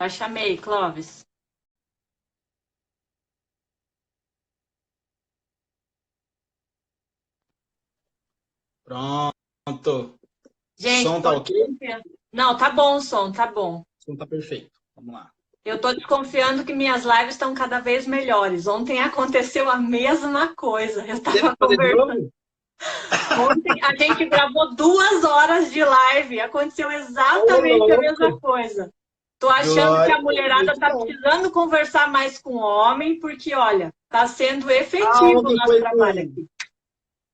Já chamei, Clóvis. Pronto. Gente, Som tá ok? não, tá bom o som, tá bom. Som tá perfeito. Vamos lá. Eu tô desconfiando que minhas lives estão cada vez melhores. Ontem aconteceu a mesma coisa. Eu Teve estava que fazer de conversando. novo? Ontem a gente gravou 2 horas de live. Aconteceu Ô, exatamente a mesma louco! coisa. Tô achando que Glória a a Deus, mulherada muito tá bom. precisando conversar mais com o homem, porque, olha, tá sendo Ah, efetivo o nosso trabalho aqui.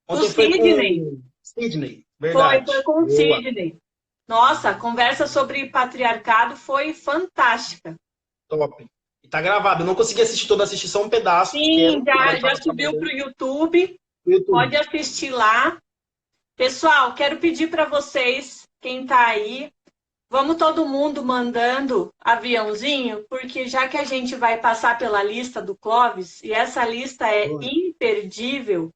Do ontem foi Sidney. com Sidney, Foi verdade. com o Boa, Sidney. Nossa, a conversa sobre patriarcado foi fantástica. top. E tá gravado. Eu não consegui assistir todo, assisti só um pedaço Sim, pequeno, que agora eu já tava subiu para o trabalhando YouTube. no Pode YouTube. assistir lá. Pessoal, quero pedir para vocês, quem está aí, vamos todo mundo mandando aviãozinho, porque já que a gente vai passar pela lista do Clóvis, e essa lista é Boa, imperdível,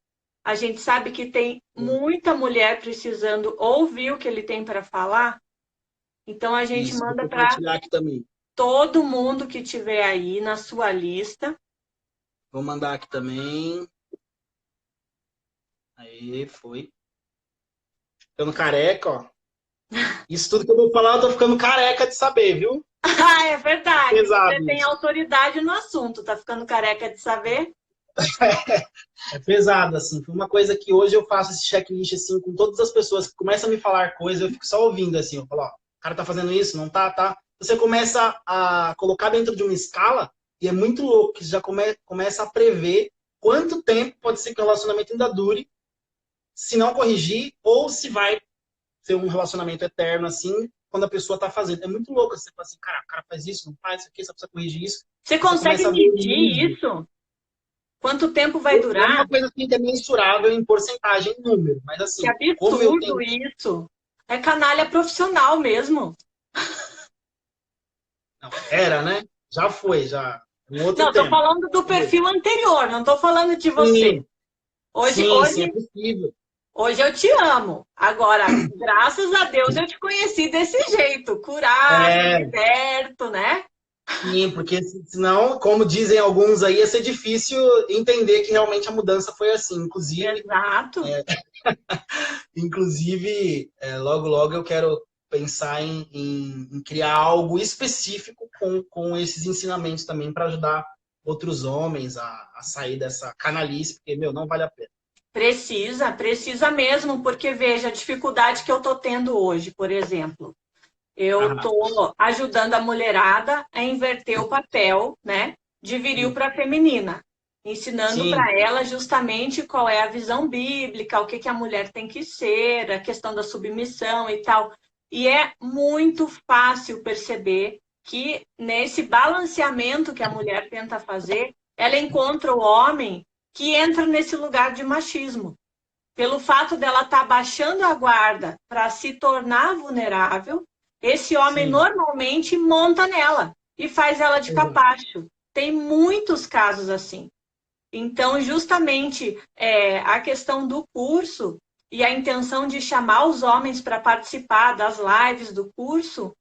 a gente sabe que tem boa. muita mulher precisando ouvir o que ele tem para falar, então a gente Isso, vou manda para compartilhar aqui também. todo mundo que tiver aí na sua lista. Vou mandar aqui também. Aí, foi. Ficando careca, ó. Isso tudo que eu vou falar, eu tô ficando careca de saber, viu? Ah, é verdade. Você Pesado tem isso. autoridade no assunto. Tá ficando careca de saber? É pesado, assim. Foi uma coisa que hoje eu faço esse checklist, assim, com todas as pessoas que começam a me falar coisas, eu fico só ouvindo, assim. Eu falo, ó, o cara tá fazendo isso, não tá, tá. Você começa a colocar dentro de uma escala e é muito louco, que já começa a prever quanto tempo pode ser que o relacionamento ainda dure, se não corrigir, ou se vai ser um relacionamento eterno, assim, quando a pessoa tá fazendo. É muito louco, você fala assim, cara, o cara faz isso, não faz isso aqui, só precisa corrigir isso. Você Você consegue começa a ver o medir nível. isso? Quanto tempo vai Não é durar? uma coisa assim que é mensurável em porcentagem, em número, mas Que assim, como eu absurdo tenho. isso. É canalha profissional mesmo. Não, era, né? Já foi, já. Um outro Não, tô tempo. falando do Entendeu? perfil anterior, não tô falando de você. Sim, Hoje, sim, sim, é hoje, possível. hoje eu te amo. Agora, graças a Deus eu te conheci desse jeito, curado, É, liberto, né? sim, porque senão, como dizem alguns aí, ia ser difícil entender que realmente a mudança foi assim. Exato. Logo, logo eu quero pensar em criar algo específico com esses ensinamentos também para ajudar outros homens a sair dessa canalice, porque, meu, não vale a pena. Precisa, precisa mesmo, porque veja a dificuldade que eu tô tendo hoje, por exemplo. Eu Ah, tô ajudando a mulherada a inverter o papel, né, de viril sim, para feminina, ensinando sim, para ela justamente qual é a visão bíblica, o que que a mulher tem que ser, a questão da submissão e tal. E é muito fácil perceber que nesse balanceamento que a mulher tenta fazer, ela encontra o homem que entra nesse lugar de machismo. Pelo fato dela estar baixando a guarda para se tornar vulnerável, esse homem sim, normalmente monta nela e faz ela de exato. capacho. Tem muitos casos assim. Então, justamente a questão do curso e a intenção de chamar os homens para participar das lives do curso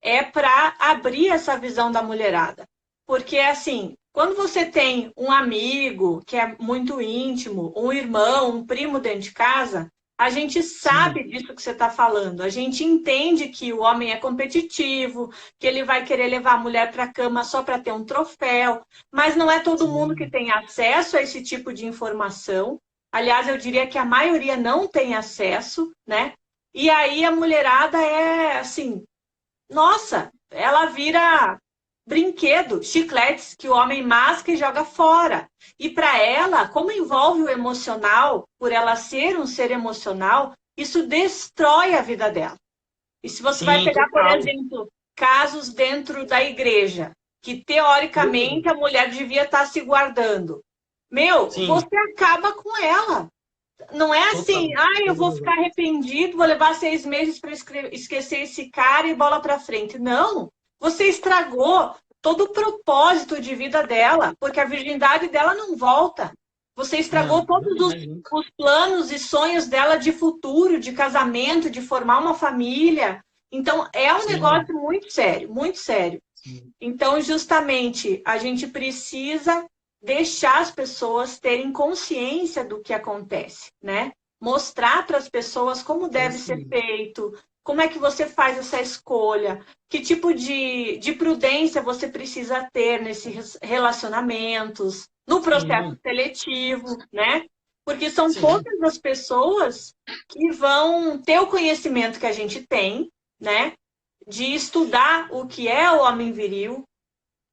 é para abrir essa visão da mulherada. Porque, assim, quando você tem um amigo que é muito íntimo, um irmão, um primo dentro de casa, a gente Sim, sabe disso que você está falando. A gente entende que o homem é competitivo, que ele vai querer levar a mulher para a cama só para ter um troféu, mas não é todo mundo que sim, tem acesso a esse tipo de informação. Aliás, eu diria que a maioria não tem acesso, né? E aí a mulherada é assim, nossa, ela vira brinquedo, chicletes que o homem masca e joga fora. E para ela, como envolve o emocional, por ela ser um ser emocional, isso destrói a vida dela. E se você vai sim, pegar, por total. exemplo, casos dentro da igreja, que teoricamente a mulher devia estar se guardando, meu, Sim, você acaba com ela. Não é assim, total. ah, eu vou ficar arrependido, vou levar 6 meses para esquecer esse cara e bola para frente. Não, você estragou todo o propósito de vida dela, porque a virgindade dela não volta. Você estragou Não, todos nunca mais, nunca. os planos e sonhos dela de futuro, de casamento, de formar uma família. Então, é um Sim, negócio muito sério, muito sério. Sim. Então, justamente, a gente precisa deixar as pessoas terem consciência do que acontece, né? Mostrar para as pessoas como É deve isso ser mesmo. feito, como é que você faz essa escolha, que tipo de prudência você precisa ter nesses relacionamentos, no processo Sim, seletivo, né? Porque são sim. poucas as pessoas que vão ter o conhecimento que a gente tem, né? De estudar o que é o homem viril.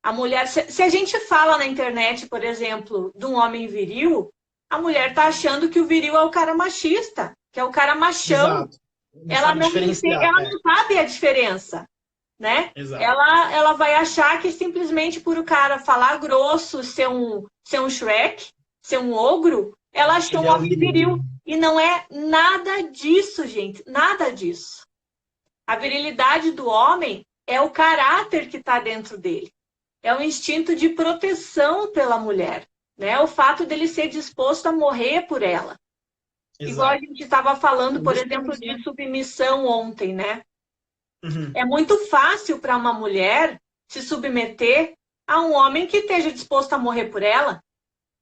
A mulher, se a gente fala na internet, por exemplo, de um homem viril, a mulher está achando que o viril é o cara machista, que é o cara machão. Exato. Não sabe diferenciar. Ela É, não sabe a diferença, né? exato. Ela vai achar que simplesmente por o cara falar grosso, ser um Shrek, ser um ogro, ela achou Ele um é o homem viril. viril. E não é nada disso, gente. Nada disso. A virilidade do homem é o caráter que está dentro dele. É o instinto de proteção pela mulher, né? O fato dele ser disposto a morrer por ela. Igual a Exato. gente estava falando, por Nos exemplo, filmes, né? de submissão ontem, né? Uhum. É muito fácil para uma mulher se submeter a um homem que esteja disposto a morrer por ela.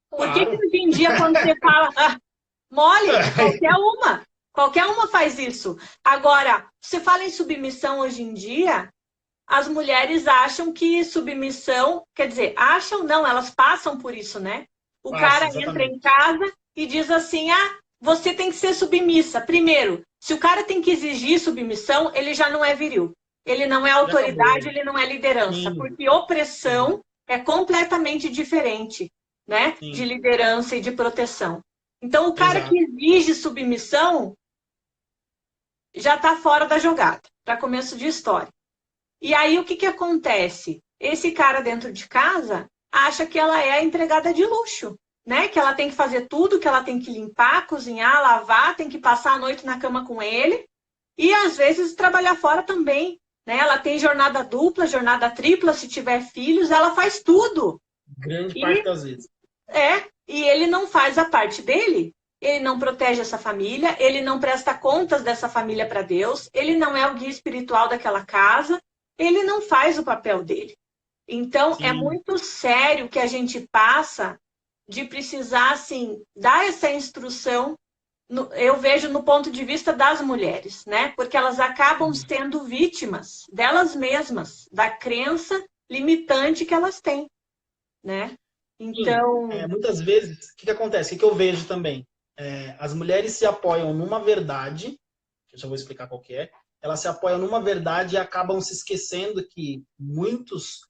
Por que Claro. hoje em dia, quando você fala, mole, qualquer uma faz isso. Agora, você fala em submissão hoje em dia, as mulheres acham que submissão, quer dizer, acham não, elas passam por isso, né? O Passa, cara entra em exatamente. casa e diz assim: ah, você tem que ser submissa. Primeiro, se o cara tem que exigir submissão, ele já não é viril. Ele não é Já acabou. autoridade, ele não é liderança, Sim, porque opressão exato. é completamente diferente, né? De Sim, liderança e de proteção. Então, o cara que exato. exige submissão já está fora da jogada, para começo de história. E aí o que, que acontece? Esse cara dentro de casa acha que ela é a empregada de luxo, né? Que ela tem que fazer tudo, que ela tem que limpar, cozinhar, lavar, tem que passar a noite na cama com ele e às vezes trabalhar fora também, né? Ela tem jornada dupla, jornada tripla, se tiver filhos, ela faz tudo. Grande parte E das vezes. e ele não faz a parte dele. Ele não protege essa família, ele não presta contas dessa família para Deus, ele não é o guia espiritual daquela casa, ele não faz o papel dele. Então, é Sim. muito sério que a gente passa de precisar, assim, dar essa instrução, eu vejo no ponto de vista das mulheres, né? Porque elas acabam Uhum. sendo vítimas delas mesmas, da crença limitante que elas têm, né? Sim. Então, Muitas vezes, o que, que acontece? O que, que eu vejo também? As mulheres se apoiam numa verdade, que eu já vou explicar qual que é, elas se apoiam numa verdade e acabam se esquecendo que muitos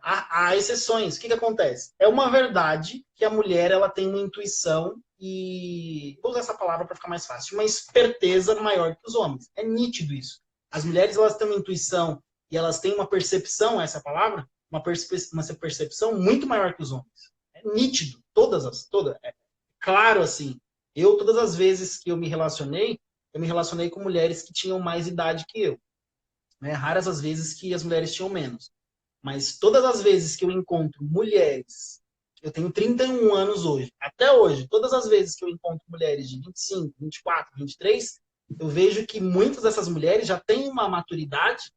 há exceções. O que, que acontece? É uma verdade que a mulher ela tem uma intuição e vou usar essa palavra para ficar mais fácil, uma esperteza maior que os homens. É nítido isso. As mulheres elas têm uma intuição e elas têm uma percepção, essa palavra, uma percepção muito maior que os homens. É nítido, todas. É claro assim. Todas as vezes que eu me relacionei com mulheres que tinham mais idade que eu. Né? Raras as vezes que as mulheres tinham menos. Mas todas as vezes que eu encontro mulheres, eu tenho 31 anos hoje, até hoje, todas as vezes que eu encontro mulheres de 25, 24, 23, eu vejo que muitas dessas mulheres já têm uma maturidade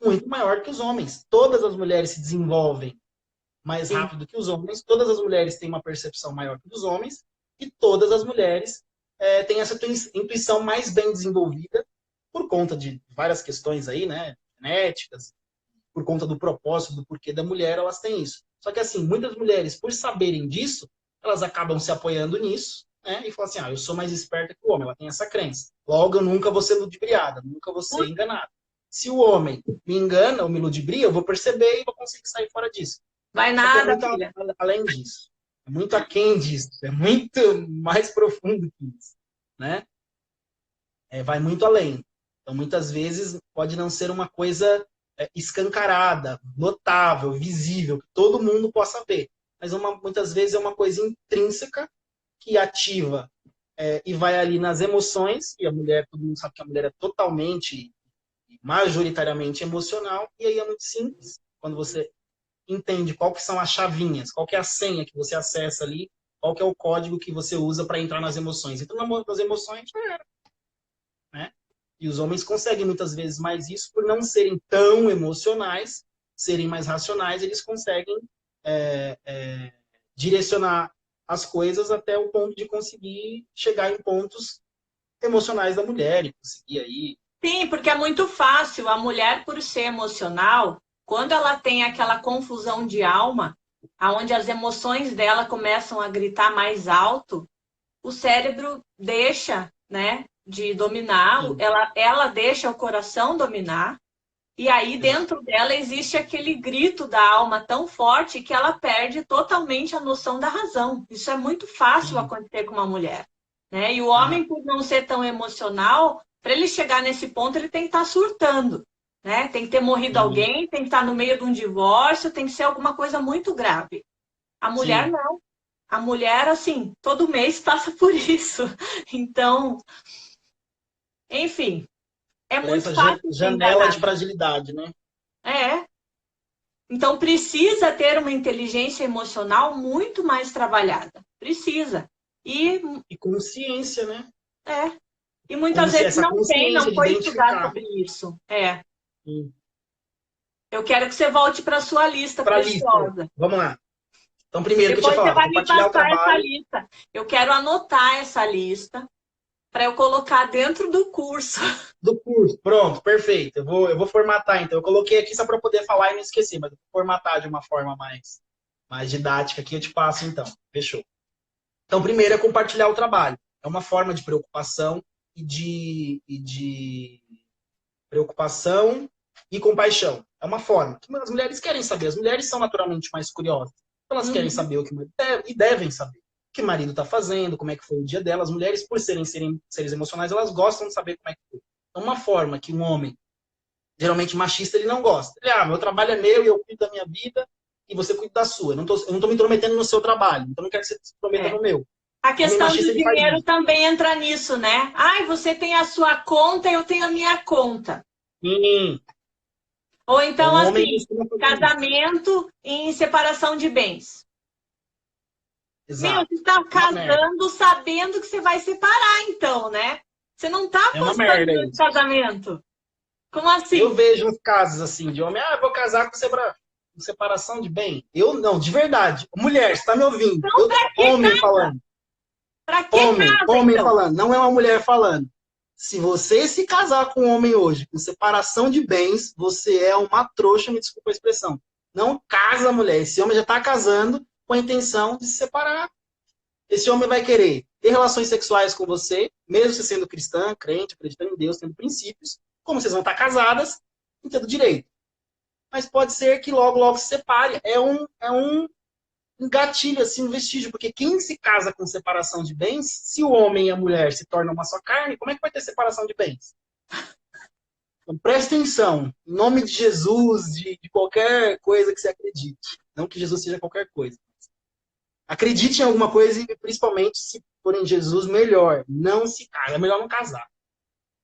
muito maior que os homens. Todas as mulheres se desenvolvem mais sim. rápido que os homens, todas as mulheres têm uma percepção maior que os homens, e todas as mulheres têm essa intuição mais bem desenvolvida por conta de várias questões aí, né, genéticas, por conta do propósito, do porquê da mulher, elas têm isso. Só que, assim, muitas mulheres, por saberem disso, elas acabam se apoiando nisso, né? E falam assim, eu sou mais esperta que o homem. Ela tem essa crença. Logo, eu nunca vou ser ludibriada, nunca vou ser enganada. Se o homem me engana ou me ludibria, eu vou perceber e vou conseguir sair fora disso. Vai Só que é nada, muito filha. além disso. É muito aquém disso. É muito mais profundo que isso, né? Vai muito além. Então, muitas vezes, pode não ser uma coisa escancarada, notável, visível, que todo mundo possa ver. Mas muitas vezes é uma coisa intrínseca que ativa e vai ali nas emoções, e a mulher, todo mundo sabe que a mulher é totalmente, majoritariamente emocional, e aí é muito simples. Quando você entende qual que são as chavinhas, qual que é a senha que você acessa ali, qual que é o código que você usa para entrar nas emoções. Então, nas emoções, já era, né? E os homens conseguem muitas vezes mais isso por não serem tão emocionais, serem mais racionais, eles conseguem direcionar as coisas até o ponto de conseguir chegar em pontos emocionais da mulher e conseguir aí. Sim, porque é muito fácil. A mulher, por ser emocional, quando ela tem aquela confusão de alma, aonde as emoções dela começam a gritar mais alto, o cérebro deixa, né, de dominar, Sim, ela deixa o coração dominar, e aí exato. dentro dela existe aquele grito da alma tão forte que ela perde totalmente a noção da razão. Isso é muito fácil Sim. acontecer com uma mulher, né? E o Aham. homem, por não ser tão emocional, para ele chegar nesse ponto, ele tem que estar surtando, né? Tem que ter morrido Sim. alguém, tem que estar no meio de um divórcio, tem que ser alguma coisa muito grave. A mulher Sim. não. A mulher, assim, todo mês passa por isso. Então, enfim, é Por muito essa fácil ser janela de enganada. fragilidade, né? É. Então, precisa ter uma inteligência emocional muito mais trabalhada. Precisa. E, E consciência, né? é, e muitas vezes Essa não tem, consciência não de foi estudar identificar. sobre isso. É. Sim. Eu quero que você volte para a sua lista Para a lista. preciosa. Vamos lá. Então, E primeiro que eu tinha depois você falado, vai me compartilhar o passar essa trabalho lista. Eu quero anotar essa lista para eu colocar dentro do curso. do curso. Pronto, perfeito. Eu vou formatar, então. Eu coloquei aqui só para poder falar e não esquecer, mas eu vou formatar de uma forma mais didática aqui, eu te passo, então. Fechou. Então, primeiro é compartilhar o trabalho. É uma forma de preocupação e de preocupação e compaixão. É uma forma que as mulheres querem saber. As mulheres são naturalmente mais curiosas. Elas querem Uhum. saber o que e devem saber o que o marido está fazendo, como é que foi o dia dela. As mulheres, por serem seres emocionais, elas gostam de saber como é que foi. É uma forma que um homem, geralmente machista, ele não gosta. Ele, meu trabalho é meu e eu cuido da minha vida e você cuida da sua. Eu não tô me intrometendo no seu trabalho, então não quero que você se intrometa É. no meu. A O homem questão machista, do ele faz dinheiro isso. também entra nisso, né? Ai, você tem a sua conta, eu tenho a minha conta. Sim. Ou Então, então, o homem assim, costuma fazer isso. casamento em separação de bens. Meu, Exato. você está É uma merda. casando sabendo que você vai separar, então, né? Você não está É uma apostando merda nesse isso. casamento. Como Eu assim? vejo uns casos assim de homem, vou casar com separação de bem. Eu não, de verdade. Mulher, você tá me ouvindo? Então, pra que Homem casa? falando. Pra que Homem, casa, homem então? falando, não é uma mulher falando. Se você se casar com um homem hoje, com separação de bens, você é uma trouxa, me desculpa a expressão. Não casa, mulher. Esse homem já está casando com a intenção de se separar. Esse homem vai querer ter relações sexuais com você, mesmo você sendo cristã, crente, acreditando em Deus, tendo princípios. Como vocês vão estar casadas, não tendo direito. Mas pode ser que logo, logo se separe. É um gatilho, assim, um vestígio, porque quem se casa com separação de bens, se o homem e a mulher se tornam uma só carne, como é que vai ter separação de bens? Então, presta atenção, em nome de Jesus, de qualquer coisa que você acredite. Não que Jesus seja qualquer coisa. Acredite em alguma coisa e, principalmente, se for em Jesus, melhor. Não se casa. É melhor não casar.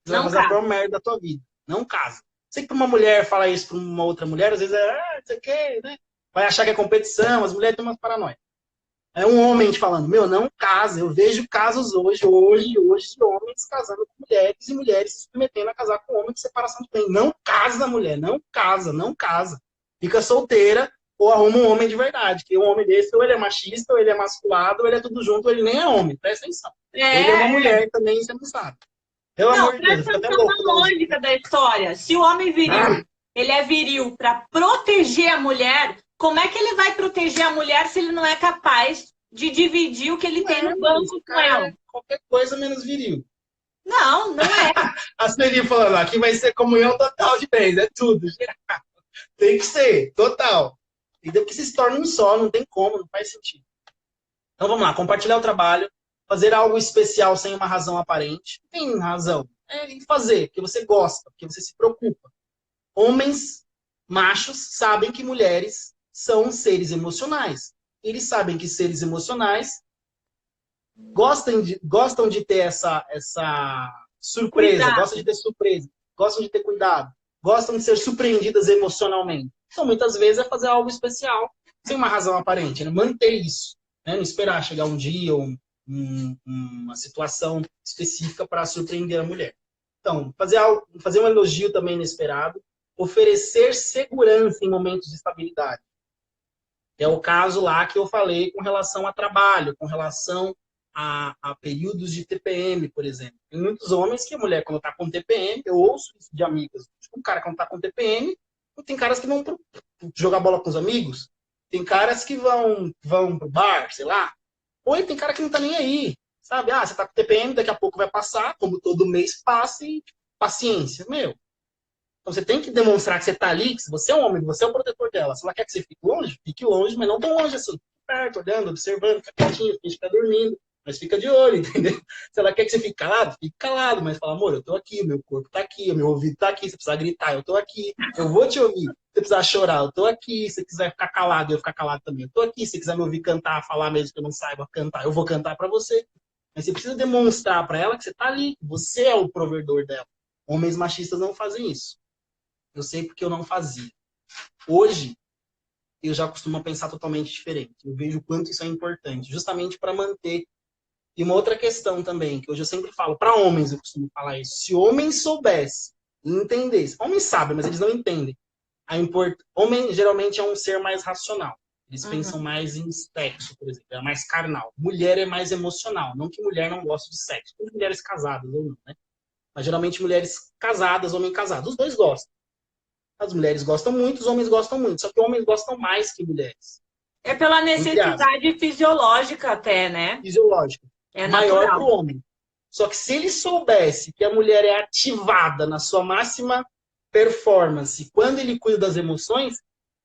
Você vai Não fazer a casa. pior merda da tua vida. Não casa. Sei que pra uma mulher falar isso pra uma outra mulher, às vezes não sei o quê, né? Vai achar que é competição, as mulheres têm umas paranoia. É um homem te falando, meu, não casa. Eu vejo casos hoje, de homens casando com mulheres e mulheres se submetendo a casar com homens de separação de bem. Não casa, mulher, não casa, não casa. Fica solteira ou arruma um homem de verdade. Que um homem desse, ou ele é machista, ou ele é masculado, ou ele é tudo junto, ou ele nem é homem. Presta atenção. Ou ele é uma É. mulher também, você não sabe. Pelo Não, amor de Deus, eu presta fico até atenção na louco quando eu lógica da história. Se o homem Ah, viril, ele é viril para proteger a mulher, como é que ele vai proteger a mulher se ele não é capaz de dividir o que ele não tem no mano, esse banco com cara ela? é qualquer coisa menos viril. Não, não é. A Sueli falando, aqui vai ser comunhão total de bens, é tudo. Tem que ser, total. E depois que se torna um só, não tem como, não faz sentido. Então vamos lá, compartilhar o trabalho, fazer algo especial sem uma razão aparente. Não tem razão. É fazer, porque você gosta, porque você se preocupa. Homens machos sabem que mulheres são seres emocionais. Eles sabem que seres emocionais gostam de ter essa surpresa, gostam de Cuidado. ter surpresa, gostam de ter cuidado, gostam de ser surpreendidas emocionalmente. Então, muitas vezes, é fazer algo especial, sem uma razão aparente, né? Manter isso, né? Não esperar chegar um dia ou uma situação específica para surpreender a mulher. Então, fazer um elogio também inesperado, oferecer segurança em momentos de estabilidade. É o caso lá que eu falei com relação a trabalho, com relação a períodos de TPM, por exemplo. Tem muitos homens que a mulher, quando está com TPM, eu ouço isso de amigas. Um cara, quando está com TPM, tem caras que vão jogar bola com os amigos, tem caras que vão pro bar, sei lá. Ou tem cara que não tá nem aí, sabe? Ah, você tá com TPM, daqui a pouco vai passar, como todo mês passa, e paciência, meu. Então você tem que demonstrar que você tá ali, que você é um homem, que você é o protetor dela. Se ela quer que você fique longe, mas não tão longe assim. Fique perto, olhando, observando, fica quietinho, finge que tá dormindo, mas fica de olho, entendeu? Se ela quer que você fique calado, fique calado, mas fala, amor, eu tô aqui, meu corpo tá aqui, meu ouvido tá aqui, se precisar gritar, eu tô aqui, eu vou te ouvir. Se você precisar chorar, eu tô aqui. Se você quiser ficar calado, eu ficar calado também, eu tô aqui. Se você quiser me ouvir cantar, falar mesmo que eu não saiba cantar, eu vou cantar pra você. Mas você precisa demonstrar pra ela que você tá ali, que você é o provedor dela. Homens machistas não fazem isso. Eu sei porque eu não fazia. Hoje, eu já costumo pensar totalmente diferente. Eu vejo o quanto isso é importante, justamente para manter. E uma outra questão também, que hoje eu sempre falo, para homens eu costumo falar isso. Se homens soubessem e entendessem, homens sabem, mas eles não entendem. Homem geralmente é um ser mais racional. Eles pensam mais em sexo, por exemplo, é mais carnal. Mulher é mais emocional. Não que mulher não goste de sexo, tem mulheres casadas ou não, né? Mas geralmente mulheres casadas, homem casado, os dois gostam. As mulheres gostam muito, os homens gostam muito. Só que homens gostam mais que mulheres. É pela Entre aspas. necessidade fisiológica até, né? Fisiológica. É Maior natural. para o homem. Só que se ele soubesse que a mulher é ativada na sua máxima performance quando ele cuida das emoções,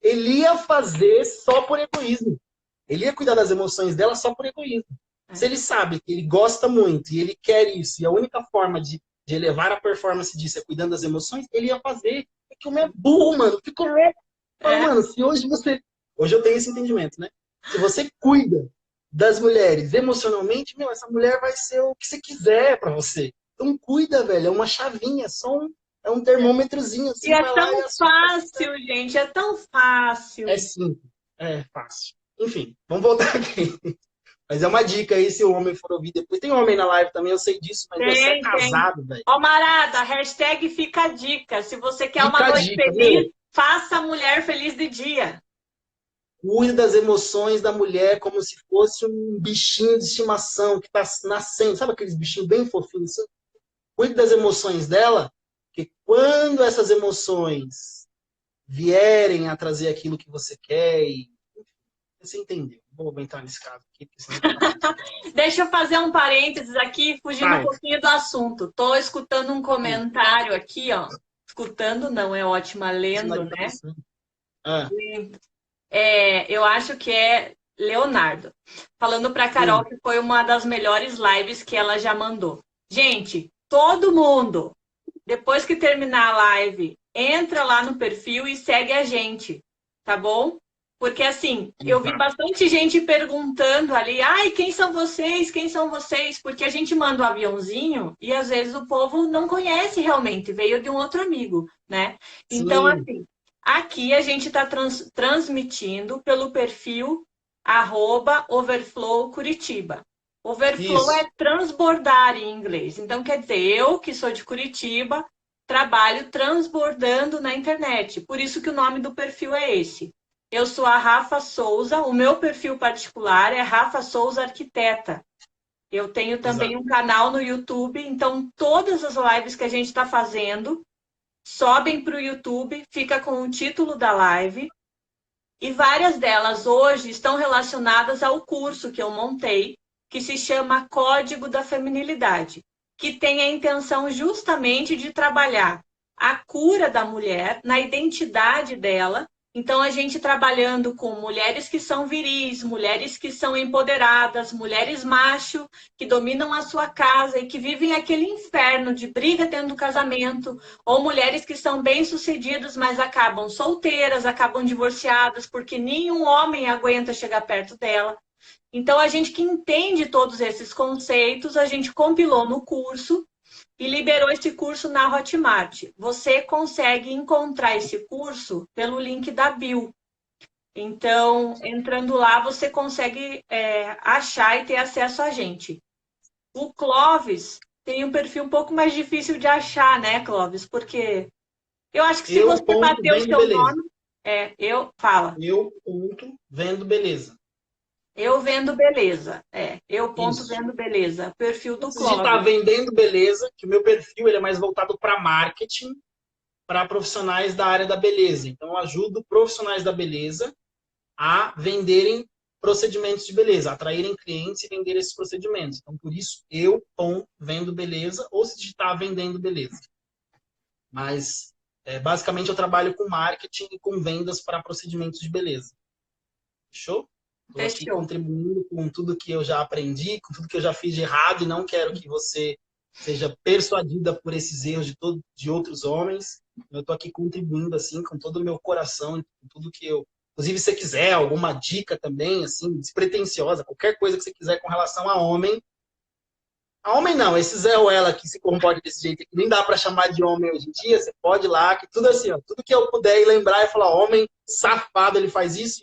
ele ia fazer só por egoísmo. Ele ia cuidar das emoções dela só por egoísmo. Se ele sabe que ele gosta muito e ele quer isso, e a única forma de elevar a performance disso é cuidando das emoções, ele ia fazer. É que o homem é burro, mano. Fico louco. Fala, mano, se hoje você. Hoje eu tenho esse entendimento, né? Se você cuida das mulheres emocionalmente, meu, essa mulher vai ser o que você quiser pra você. Então cuida, velho. É uma chavinha, é um termômetrozinho. Assim, E é vai lá tão e assusta. fácil, gente, é tão fácil. É simples. É fácil. Enfim, vamos voltar aqui. Mas é uma dica aí, se o homem for ouvir depois. Tem homem na live também, eu sei disso, mas você é Tem. casado, velho. Ó, Marada, hashtag fica a dica. Se você quer uma Fica a noite dica, feliz, meu. faça a mulher feliz de dia. Cuide das emoções da mulher como se fosse um bichinho de estimação que tá nascendo. Sabe aqueles bichinhos bem fofinhos? Cuide das emoções dela, que quando essas emoções vierem a trazer aquilo que você quer, você entendeu. Vou entrar nesse caso aqui, porque senão Deixa eu fazer um parênteses aqui, fugindo um vai. pouquinho do assunto. Tô escutando um comentário aqui, ó. Escutando não, é ótima, lendo, né? Ah, Eu acho que é Leonardo. Falando para Carol que foi uma das melhores lives que ela já mandou. Gente, todo mundo, depois que terminar a live, entra lá no perfil e segue a gente, tá bom? Porque assim, eu vi bastante gente perguntando ali, ai, quem são vocês? Quem são vocês? Porque a gente manda um aviãozinho e às vezes o povo não conhece realmente, veio de um outro amigo, né? Então, sim. assim, aqui a gente está transmitindo pelo perfil @Overflow Curitiba. Overflow Isso. é transbordar em inglês. Então, quer dizer, eu que sou de Curitiba, trabalho transbordando na internet. Por isso que o nome do perfil é esse. Eu sou a Rafa Souza, o meu perfil particular é Rafa Souza Arquiteta. Eu tenho também Exato. um canal no YouTube, então todas as lives que a gente está fazendo sobem para o YouTube, fica com o título da live, e várias delas hoje estão relacionadas ao curso que eu montei, que se chama Código da Feminilidade, que tem a intenção justamente de trabalhar a cura da mulher na identidade dela. Então, a gente trabalhando com mulheres que são viris, mulheres que são empoderadas, mulheres macho, que dominam a sua casa e que vivem aquele inferno de briga dentro do casamento, ou mulheres que são bem-sucedidas, mas acabam solteiras, acabam divorciadas, porque nenhum homem aguenta chegar perto dela. Então, a gente que entende todos esses conceitos, a gente compilou no curso e liberou esse curso na Hotmart. Você consegue encontrar esse curso pelo link da bio. Então, entrando lá, você consegue achar e ter acesso a gente. O Clóvis tem um perfil um pouco mais difícil de achar, né, Clóvis? Porque eu acho que se Eu, você ponto, bater o vendo seu beleza. nome, fala. Eu, ponto, vendo beleza. Eu vendo beleza. Eu ponto Isso. vendo beleza. Perfil do Antes de estar Clóvis. vendendo beleza, que o meu perfil ele é mais voltado para marketing, para profissionais da área da beleza. Então, eu ajudo profissionais da beleza a venderem procedimentos de beleza, atraírem clientes e vender esses procedimentos. Então, por isso, eu vendo beleza, ou se digitar vendendo beleza. Mas, basicamente, eu trabalho com marketing e com vendas para procedimentos de beleza. Fechou? Estou aqui Fechou. contribuindo com tudo que eu já aprendi, com tudo que eu já fiz de errado, e não quero que você seja persuadida por esses erros de outros homens. Eu estou aqui contribuindo assim com todo o meu coração, com tudo que eu. Inclusive, se você quiser alguma dica também, assim, despretensiosa, qualquer coisa que você quiser com relação a homem. A homem não, esse Zé ou ela que se comporta desse jeito aqui, nem dá para chamar de homem hoje em dia, você pode ir lá, que tudo assim, ó, tudo que eu puder ir lembrar e falar, homem safado, ele faz isso,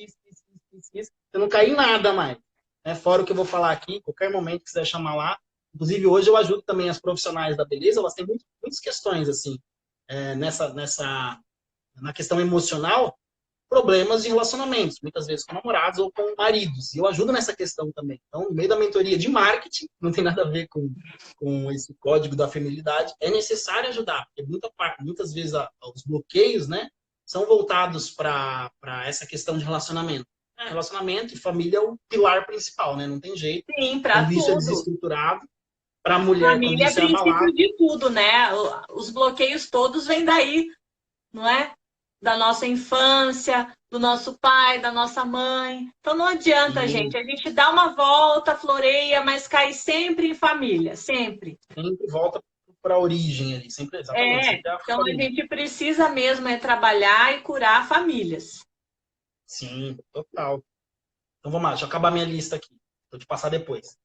você não cai em nada mais. Né? Fora o que eu vou falar aqui, qualquer momento que quiser chamar lá. Inclusive, hoje eu ajudo também as profissionais da beleza, elas têm muitas questões, assim, na questão emocional, problemas de relacionamentos, muitas vezes com namorados ou com maridos. E eu ajudo nessa questão também. Então, no meio da mentoria de marketing, não tem nada a ver com esse código da feminilidade, é necessário ajudar, porque muitas vezes os bloqueios, né, são voltados para essa questão de relacionamento. Relacionamento e família é o pilar principal, né? Não tem jeito. Sim, para Quando isso é tudo. desestruturado, para a mulher, quando Família é isso é princípio abalado, de tudo, né? Os bloqueios todos vêm daí, não é? Da nossa infância, do nosso pai, da nossa mãe. Então não adianta, e gente. A gente dá uma volta, floreia, mas cai sempre em família, sempre. sempre volta para a origem ali, sempre, exatamente, sempre é a Então a família. gente precisa mesmo trabalhar e curar famílias. Sim, total. Então vamos lá, deixa eu acabar minha lista aqui. Vou te passar depois.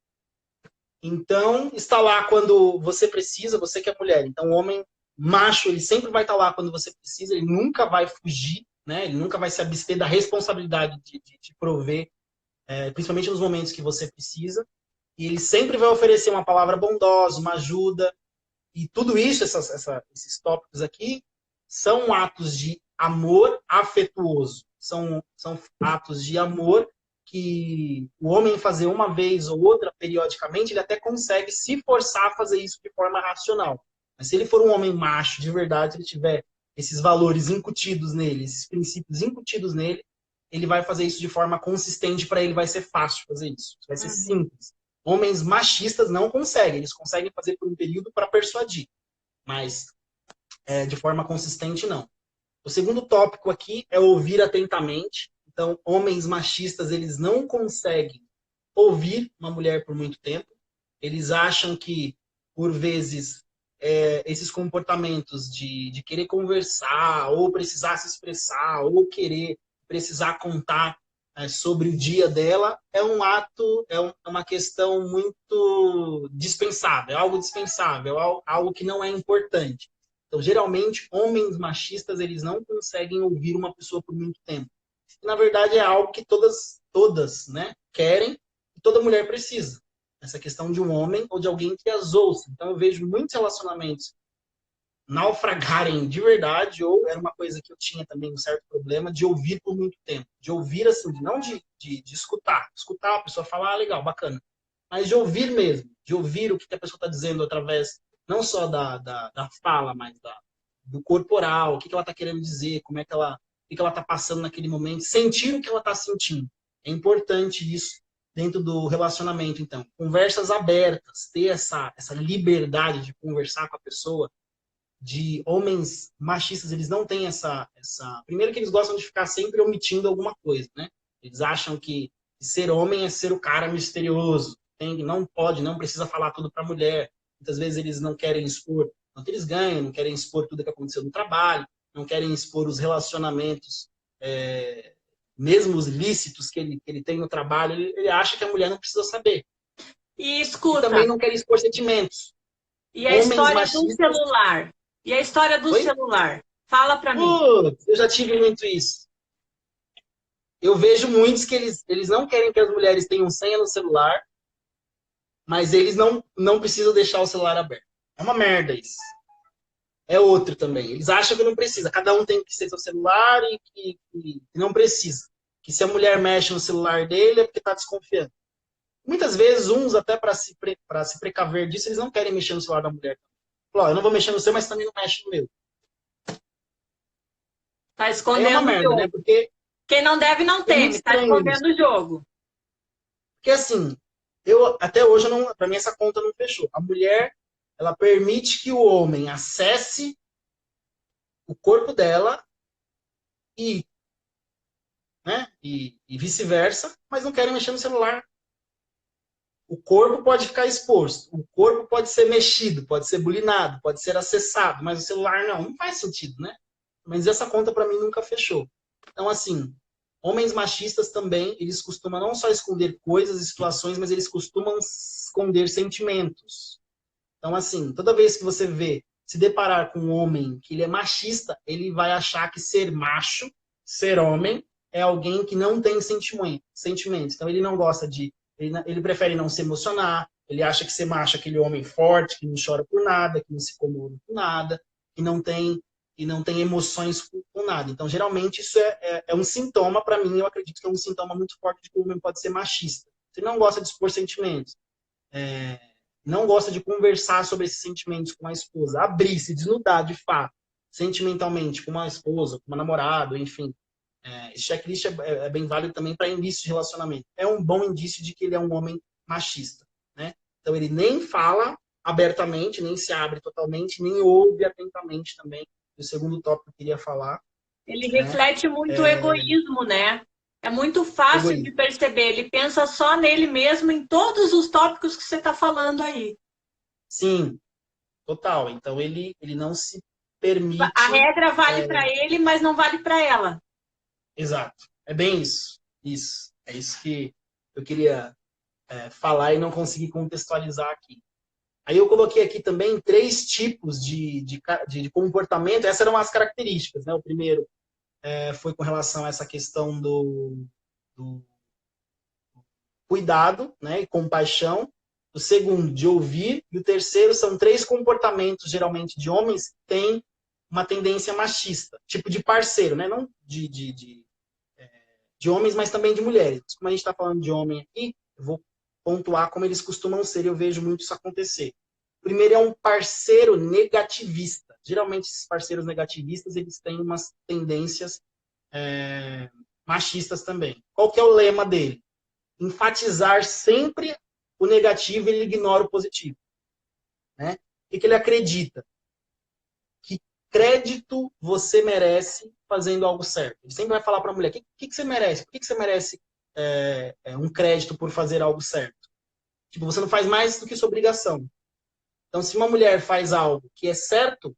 Então, está lá quando você precisa, você que é mulher. Então, o homem macho, ele sempre vai estar lá quando você precisa, ele nunca vai fugir, né? Ele nunca vai se abster da responsabilidade de prover, principalmente nos momentos que você precisa. E ele sempre vai oferecer uma palavra bondosa, uma ajuda. E tudo isso, esses tópicos aqui, são atos de amor afetuoso. São atos de amor que o homem fazer uma vez ou outra, periodicamente, ele até consegue se forçar a fazer isso de forma racional. Mas se ele for um homem macho, de verdade, se ele tiver esses valores incutidos nele, esses princípios incutidos nele, ele vai fazer isso de forma consistente, para ele vai ser fácil fazer isso. Vai ser Uhum. simples. Homens machistas não conseguem, eles conseguem fazer por um período para persuadir, mas de forma consistente não. O segundo tópico aqui é ouvir atentamente. Então, homens machistas, eles não conseguem ouvir uma mulher por muito tempo. Eles acham que, por vezes, esses comportamentos de querer conversar, ou precisar se expressar, ou querer precisar contar sobre o dia dela, é um ato, uma questão muito dispensável, é algo dispensável, algo que não é importante. Então, geralmente, homens machistas, eles não conseguem ouvir uma pessoa por muito tempo. E, na verdade, é algo que todas, né, querem e toda mulher precisa. Essa questão de um homem ou de alguém que as ouça. Então, eu vejo muitos relacionamentos naufragarem de verdade, ou era uma coisa que eu tinha também um certo problema, de ouvir por muito tempo. De ouvir, assim, não de escutar. Escutar, a pessoa falar, legal, bacana. Mas de ouvir mesmo. De ouvir o que a pessoa está dizendo através, não só da fala, mas do corporal, o que ela está querendo dizer, como é que ela, o que ela está passando naquele momento, sentir o que ela está sentindo. É importante isso dentro do relacionamento, então. Conversas abertas, ter essa liberdade de conversar com a pessoa. De homens machistas, eles não têm Primeiro que eles gostam de ficar sempre omitindo alguma coisa, né? Eles acham que ser homem é ser o cara misterioso. Não pode, não precisa falar tudo para a mulher. Muitas vezes eles não querem expor quanto eles ganham, não querem expor tudo que aconteceu no trabalho, não querem expor os relacionamentos, mesmo os lícitos que ele tem no trabalho. Ele acha que a mulher não precisa saber. E E escuta, também não quer expor sentimentos. e a Homens história do machistas... celular? E a história do Oi? celular? Fala para mim. Putz, eu já tive muito isso. Eu vejo muitos que eles não querem que as mulheres tenham senha no celular, mas eles não precisam deixar o celular aberto. É uma merda isso. É outro também. Eles acham que não precisa. Cada um tem que ser seu celular e que não precisa. Que se a mulher mexe no celular dele é porque tá desconfiando. Muitas vezes, uns até para se precaver disso, eles não querem mexer no celular da mulher. Falam, ó, eu não vou mexer no seu, mas também não mexe no meu. Tá Aí é uma escondendo o merda, né? jogo. Porque Quem não deve, não é muito teme. Tá estranho isso. escondendo o jogo. Porque assim, até hoje, para mim, essa conta não fechou. A mulher, ela permite que o homem acesse o corpo dela e, né, e vice-versa, mas não querem mexer no celular. O corpo pode ficar exposto, o corpo pode ser mexido, pode ser bulinado, pode ser acessado, mas o celular não. Não faz sentido, né? Mas essa conta para mim nunca fechou. Então, assim, homens machistas também, eles costumam não só esconder coisas e situações, mas eles costumam esconder sentimentos. Então, assim, toda vez que você se deparar com um homem que ele é machista, ele vai achar que ser macho, ser homem, é alguém que não tem sentimentos. Então, ele não gosta de... Ele prefere não se emocionar, ele acha que ser macho é aquele homem forte, que não chora por nada, que não se comove por nada, que não tem emoções com nada. Então, geralmente, isso é um sintoma, para mim, eu acredito que é um sintoma muito forte de que o homem pode ser machista. Ele não gosta de expor sentimentos. Não gosta de conversar sobre esses sentimentos com a esposa, abrir, se desnudar de fato, sentimentalmente, com uma esposa, com uma namorada, enfim. Esse checklist é bem válido também para início de relacionamento. É um bom indício de que ele é um homem machista, né? Então ele nem fala abertamente, nem se abre totalmente, nem ouve atentamente também. O segundo tópico que eu queria falar. Ele Né? reflete muito o egoísmo, né? É muito fácil de Egoísmo. perceber. Ele pensa só nele mesmo em todos os tópicos que você está falando aí. Sim, total. Então ele não se permite. A regra vale para ele, mas não vale para ela. Exato. É bem isso. Isso. É isso que eu queria falar e não consegui contextualizar aqui. Aí eu coloquei aqui também 3 tipos de comportamento. Essas eram as características, né? O primeiro foi com relação a essa questão do cuidado, né? E compaixão. O segundo, de ouvir. E o terceiro são 3 comportamentos, geralmente, de homens que têm uma tendência machista. Tipo de parceiro, né? Não de homens, mas também de mulheres. Como a gente está falando de homem aqui, eu vou pontuar como eles costumam ser, eu vejo muito isso acontecer. O primeiro é um parceiro negativista. Geralmente, esses parceiros negativistas, eles têm umas tendências machistas também. Qual que é o lema dele? Enfatizar sempre o negativo e ele ignora o positivo. Né? O que ele acredita? Que crédito você merece fazendo algo certo. Ele sempre vai falar para a mulher, o que você merece? Por que você merece um crédito por fazer algo certo? Tipo, você não faz mais do que sua obrigação. Então, se uma mulher faz algo que é certo,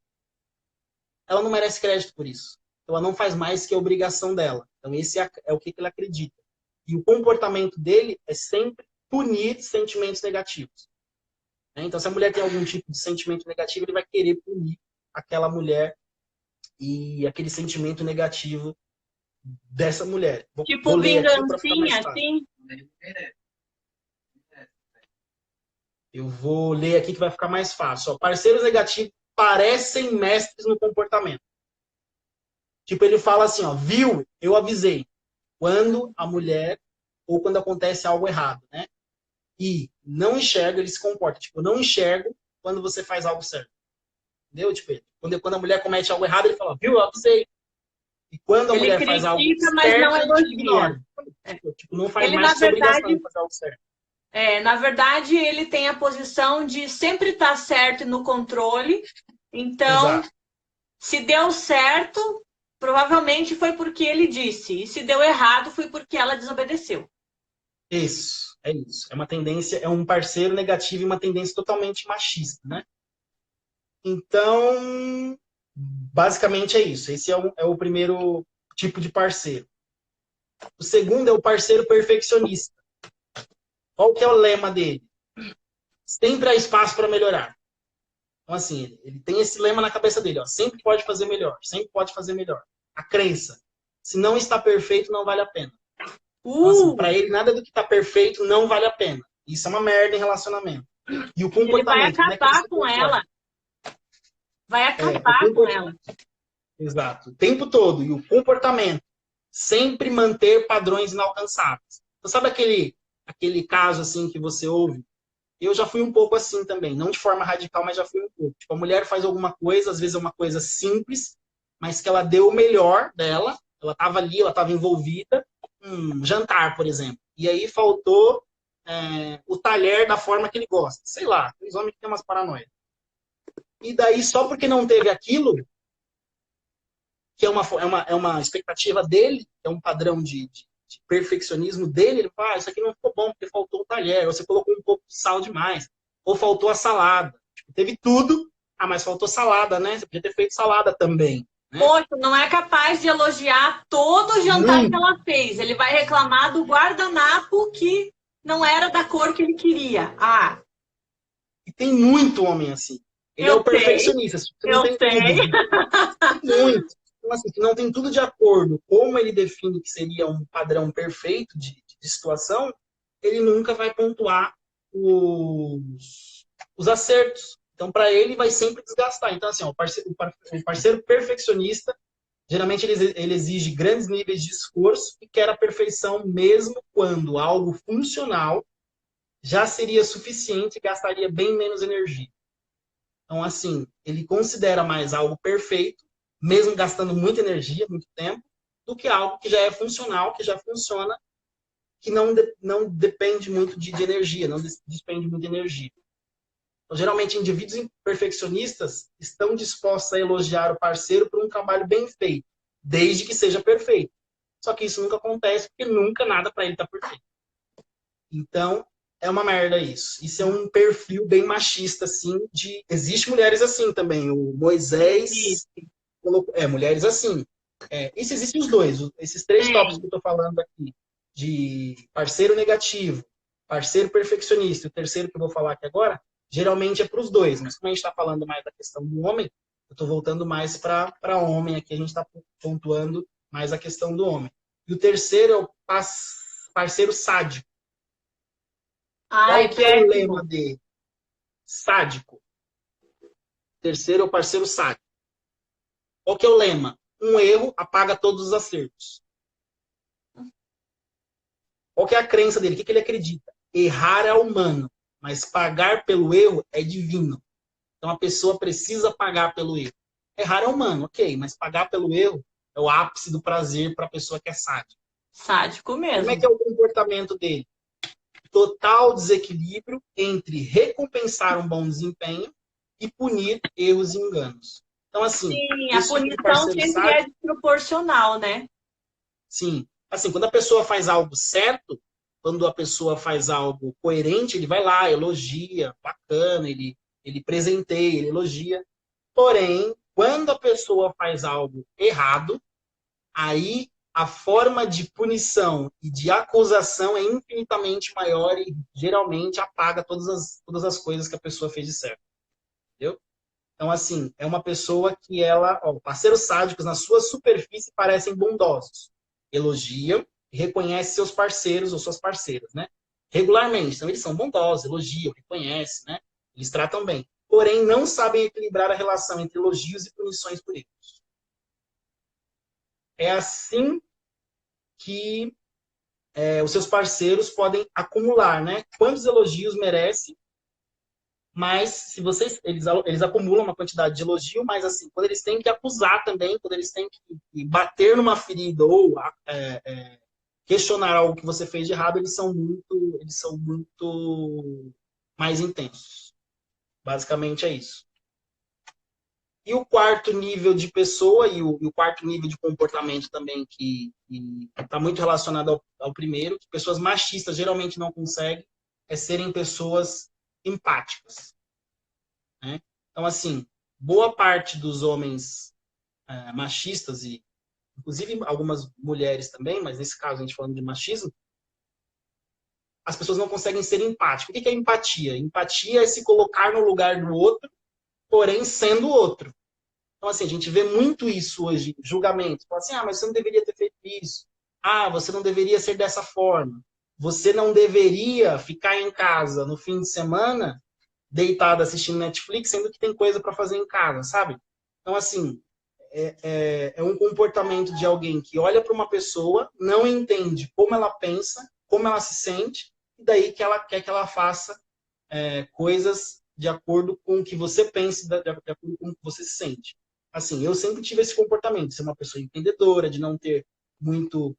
ela não merece crédito por isso. Então, ela não faz mais que a obrigação dela. Então, esse é o que ele acredita. E o comportamento dele é sempre punir sentimentos negativos. Então, se a mulher tem algum tipo de sentimento negativo, ele vai querer punir aquela mulher e aquele sentimento negativo dessa mulher. Tipo vingancinha, assim? Eu vou ler aqui que vai ficar mais fácil. Ó, parceiros negativos parecem mestres no comportamento. Tipo, ele fala assim, ó, viu? Eu avisei. Quando a mulher, ou quando acontece algo errado, né? E não enxerga, ele se comporta. Tipo, eu não enxergo quando você faz algo certo. Entendeu? Tipo, quando a mulher comete algo errado, ele fala, viu? Eu avisei. E quando a mulher faz algo certo, mas não ele ignora. Tipo, não faz ele, mais que obrigação de fazer algo certo. Na verdade, ele tem a posição de sempre estar certo no controle. Então, exato. Se deu certo, provavelmente foi porque ele disse. E se deu errado, foi porque ela desobedeceu. Isso, é isso. É uma tendência, é um parceiro negativo e uma tendência totalmente machista, né? Então, basicamente é isso. Esse é o primeiro tipo de parceiro. O segundo é o parceiro perfeccionista. Qual que é o lema dele? Sempre há espaço para melhorar. Então, assim, ele tem esse lema na cabeça dele, ó, sempre pode fazer melhor, sempre pode fazer melhor. A crença, se não está perfeito, não vale a pena. Então, assim, para ele, nada do que está perfeito não vale a pena. Isso é uma merda em relacionamento. E o comportamento... Ele vai acabar com ela. Vai O acabar com ela. Exato. O tempo todo. E o comportamento. Sempre manter padrões inalcançáveis. Então, sabe aquele caso assim que você ouve? Eu já fui um pouco assim também. Não de forma radical, mas já fui um pouco. Tipo, a mulher faz alguma coisa, às vezes é uma coisa simples, mas que ela deu o melhor dela. Ela estava ali, ela estava envolvida. Um jantar, por exemplo. E aí faltou o talher da forma que ele gosta. Sei lá, aqueles homens que têm umas paranoias. E daí, só porque não teve aquilo, que é uma expectativa dele, é um padrão de perfeccionismo dele, ele fala, isso aqui não ficou bom porque faltou o talher, ou você colocou um pouco de sal demais, ou faltou a salada. Tipo, teve tudo, mas faltou salada, né? Você podia ter feito salada também. Né? Poxa, não é capaz de elogiar todo o jantar que ela fez. Ele vai reclamar do guardanapo que não era da cor que ele queria. Ah, e tem muito homem assim. Ele é o perfeccionista. Você não tem sei. tudo. Muito. Então, assim, se não tem tudo de acordo como ele define que seria um padrão perfeito de situação, ele nunca vai pontuar os acertos. Então, para ele, vai sempre desgastar. Então, assim, ó, o parceiro perfeccionista, geralmente ele exige grandes níveis de esforço e quer a perfeição mesmo quando algo funcional já seria suficiente e gastaria bem menos energia. Então, assim, ele considera mais algo perfeito, mesmo gastando muita energia, muito tempo, do que algo que já é funcional, que já funciona, que não depende muito de energia, não despende muito de energia. Então, geralmente, indivíduos perfeccionistas estão dispostos a elogiar o parceiro por um trabalho bem feito, desde que seja perfeito. Só que isso nunca acontece, porque nunca nada para ele está perfeito. Então, é uma merda isso. Isso é um perfil bem machista, assim, de... Existe mulheres assim também. O Moisés colocou... mulheres assim. Isso existem os dois. Esses três tópicos que eu tô falando aqui. De parceiro negativo, parceiro perfeccionista, e o terceiro que eu vou falar aqui agora, geralmente é para os dois. Mas como a gente está falando mais da questão do homem, eu estou voltando mais para homem aqui. A gente está pontuando mais a questão do homem. E o terceiro é o parceiro sádico. Qual que é o lema dele? Sádico. Terceiro é o parceiro sádico. Qual que é o lema? Um erro apaga todos os acertos. Qual que é a crença dele? O que ele acredita? Errar é humano, mas pagar pelo erro é divino. Então a pessoa precisa pagar pelo erro. Errar é humano, ok, mas pagar pelo erro é o ápice do prazer para a pessoa que é sádica. Sádico mesmo. Como é que é o comportamento dele? Total desequilíbrio entre recompensar um bom desempenho e punir erros e enganos. Então, assim... Sim, a punição sempre é desproporcional, né? Sim. Assim, quando a pessoa faz algo certo, quando a pessoa faz algo coerente, ele vai lá, elogia, bacana, ele presenteia, ele elogia. Porém, quando a pessoa faz algo errado, aí a forma de punição e de acusação é infinitamente maior e geralmente apaga todas as coisas que a pessoa fez de certo. Entendeu? Então, assim, é uma pessoa que parceiros sádicos na sua superfície parecem bondosos. Elogiam e reconhecem seus parceiros ou suas parceiras, né? Regularmente. Então, eles são bondosos, elogiam, reconhecem, né? Eles tratam bem. Porém, não sabem equilibrar a relação entre elogios e punições por erros. É assim que os seus parceiros podem acumular, né? Quantos elogios merece, mas se eles acumulam uma quantidade de elogio, mas assim, quando eles têm que acusar também, quando eles têm que bater numa ferida ou questionar algo que você fez de errado, eles são muito mais intensos. Basicamente é isso. E o quarto nível de pessoa e o quarto nível de comportamento também, que está muito relacionado ao primeiro, que pessoas machistas geralmente não conseguem, é serem pessoas empáticas. Né? Então, assim, boa parte dos homens machistas, e inclusive algumas mulheres também, mas nesse caso a gente falando de machismo, as pessoas não conseguem ser empáticas. O que é empatia? Empatia é se colocar no lugar do outro, porém sendo o outro. Então, assim, a gente vê muito isso hoje, julgamento. Fala assim, mas você não deveria ter feito isso. Você não deveria ser dessa forma. Você não deveria ficar em casa no fim de semana deitado assistindo Netflix, sendo que tem coisa para fazer em casa, sabe? Então, assim, é um comportamento de alguém que olha para uma pessoa, não entende como ela pensa, como ela se sente, e daí que ela quer que ela faça coisas de acordo com o que você pensa, de acordo com o que você se sente. Assim, eu sempre tive esse comportamento, de ser uma pessoa empreendedora, de não ter muito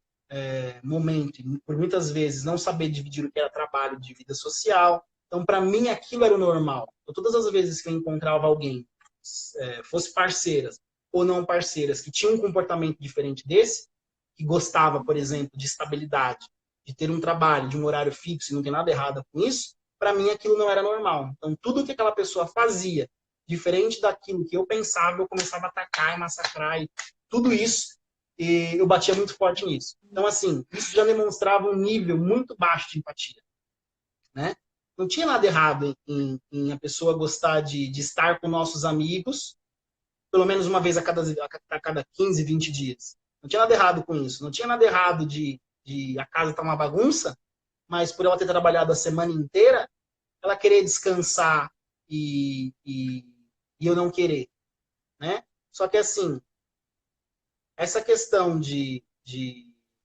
momento, e por muitas vezes não saber dividir o que era trabalho de vida social. Então, para mim, aquilo era o normal. Então, todas as vezes que eu encontrava alguém, fosse parceiras ou não parceiras, que tinham um comportamento diferente desse, que gostava, por exemplo, de estabilidade, de ter um trabalho, de um horário fixo, e não tem nada errado com isso, para mim aquilo não era normal. Então, tudo que aquela pessoa fazia, diferente daquilo que eu pensava, eu começava a atacar e massacrar, e tudo isso, e eu batia muito forte nisso. Então, assim, isso já demonstrava um nível muito baixo de empatia, né? Não tinha nada errado em a pessoa gostar de estar com nossos amigos, pelo menos uma vez a cada 15, 20 dias. Não tinha nada errado com isso. Não tinha nada errado de a casa estar uma bagunça, mas por ela ter trabalhado a semana inteira, ela querer descansar e eu não querer, né? Só que assim, essa questão de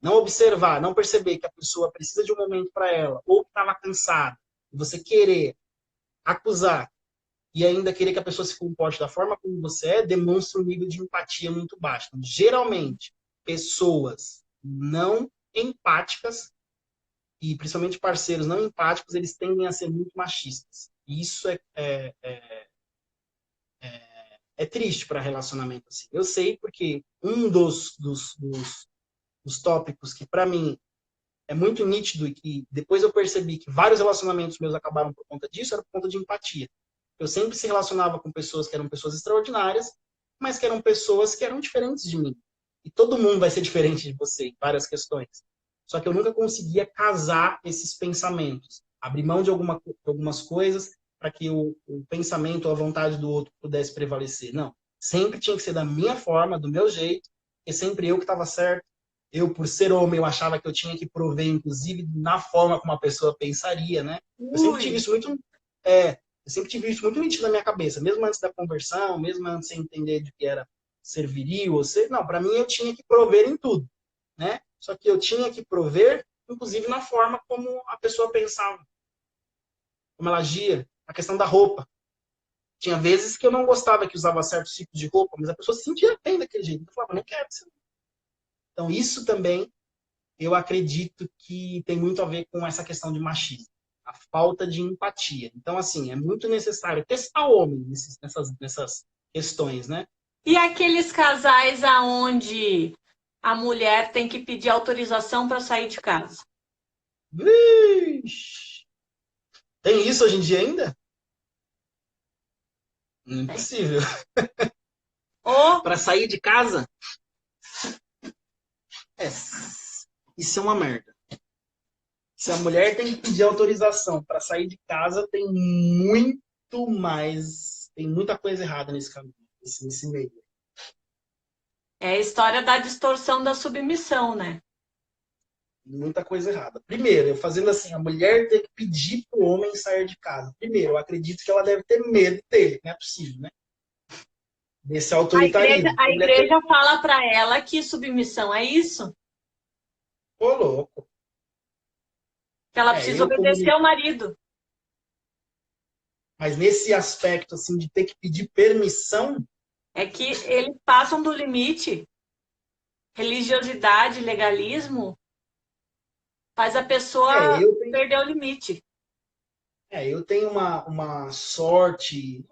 não observar, não perceber que a pessoa precisa de um momento para ela, ou que estava cansada, e você querer acusar e ainda querer que a pessoa se comporte da forma como você demonstra um nível de empatia muito baixo. Então, geralmente, pessoas não empáticas, e principalmente parceiros não empáticos, eles tendem a ser muito machistas. E isso é triste para relacionamento. Assim. Eu sei porque um dos tópicos que, para mim, é muito nítido e que depois eu percebi que vários relacionamentos meus acabaram por conta disso, era por conta de empatia. Eu sempre se relacionava com pessoas que eram pessoas extraordinárias, mas que eram pessoas que eram diferentes de mim. E todo mundo vai ser diferente de você em várias questões. Só que eu nunca conseguia casar esses pensamentos, abrir mão de algumas coisas para que o pensamento ou a vontade do outro pudesse prevalecer. Não. Sempre tinha que ser da minha forma, do meu jeito, e sempre eu que estava certo. Eu, por ser homem, eu achava que eu tinha que prover, inclusive, na forma como a pessoa pensaria, né? Eu sempre tive isso muito... eu sempre tive isso muito nítido na minha cabeça, mesmo antes da conversão, mesmo antes de entender de que era ser viril ou ser... Não, para mim eu tinha que prover em tudo, né? Só que eu tinha que prover, inclusive, na forma como a pessoa pensava, como ela agia, a questão da roupa. Tinha vezes que eu não gostava que usava certos tipos de roupa, mas a pessoa se sentia bem daquele jeito. Eu falava, não quero isso. Então, isso também, eu acredito que tem muito a ver com essa questão de machismo. A falta de empatia. Então, assim, é muito necessário testar o homem nessas questões, né? E aqueles casais aonde a mulher tem que pedir autorização para sair de casa? Vixe! Tem isso hoje em dia ainda? Impossível. Ou Para sair de casa? Isso é uma merda. Se a mulher tem que pedir autorização para sair de casa, tem muita coisa errada nesse caminho, nesse meio. é a história da distorção da submissão, né? Muita coisa errada. Primeiro, eu fazendo assim, a mulher tem que pedir pro homem sair de casa. Primeiro, eu acredito que ela deve ter medo dele, não é possível, né? Desse autoritarismo. A igreja fala para ela que submissão é isso, Ô, louco. que ela precisa obedecer ao marido. Mas nesse aspecto, assim, de ter que pedir permissão... É que eles passam do limite. Religiosidade, legalismo, faz a pessoa perder o limite. Eu tenho uma sorte,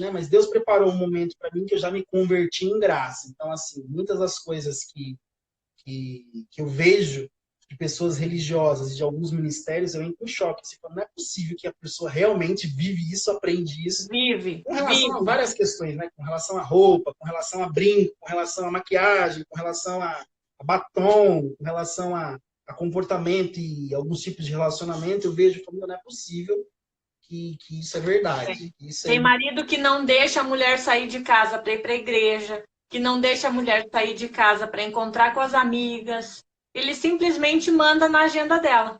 né? Mas Deus preparou um momento para mim que eu já me converti em graça. Então, assim, muitas das coisas que eu vejo de pessoas religiosas, de alguns ministérios, eu entro em choque. Assim, não é possível que a pessoa realmente vive isso, aprende isso. Vive. Com relação a várias questões, né? Com relação à roupa, com relação a brinco, com relação à maquiagem, com relação a batom, com relação a comportamento e alguns tipos de relacionamento, eu vejo que não é possível que isso é verdade. Tem marido que não deixa a mulher sair de casa para ir para a igreja, que não deixa a mulher sair de casa para encontrar com as amigas. Ele simplesmente manda na agenda dela.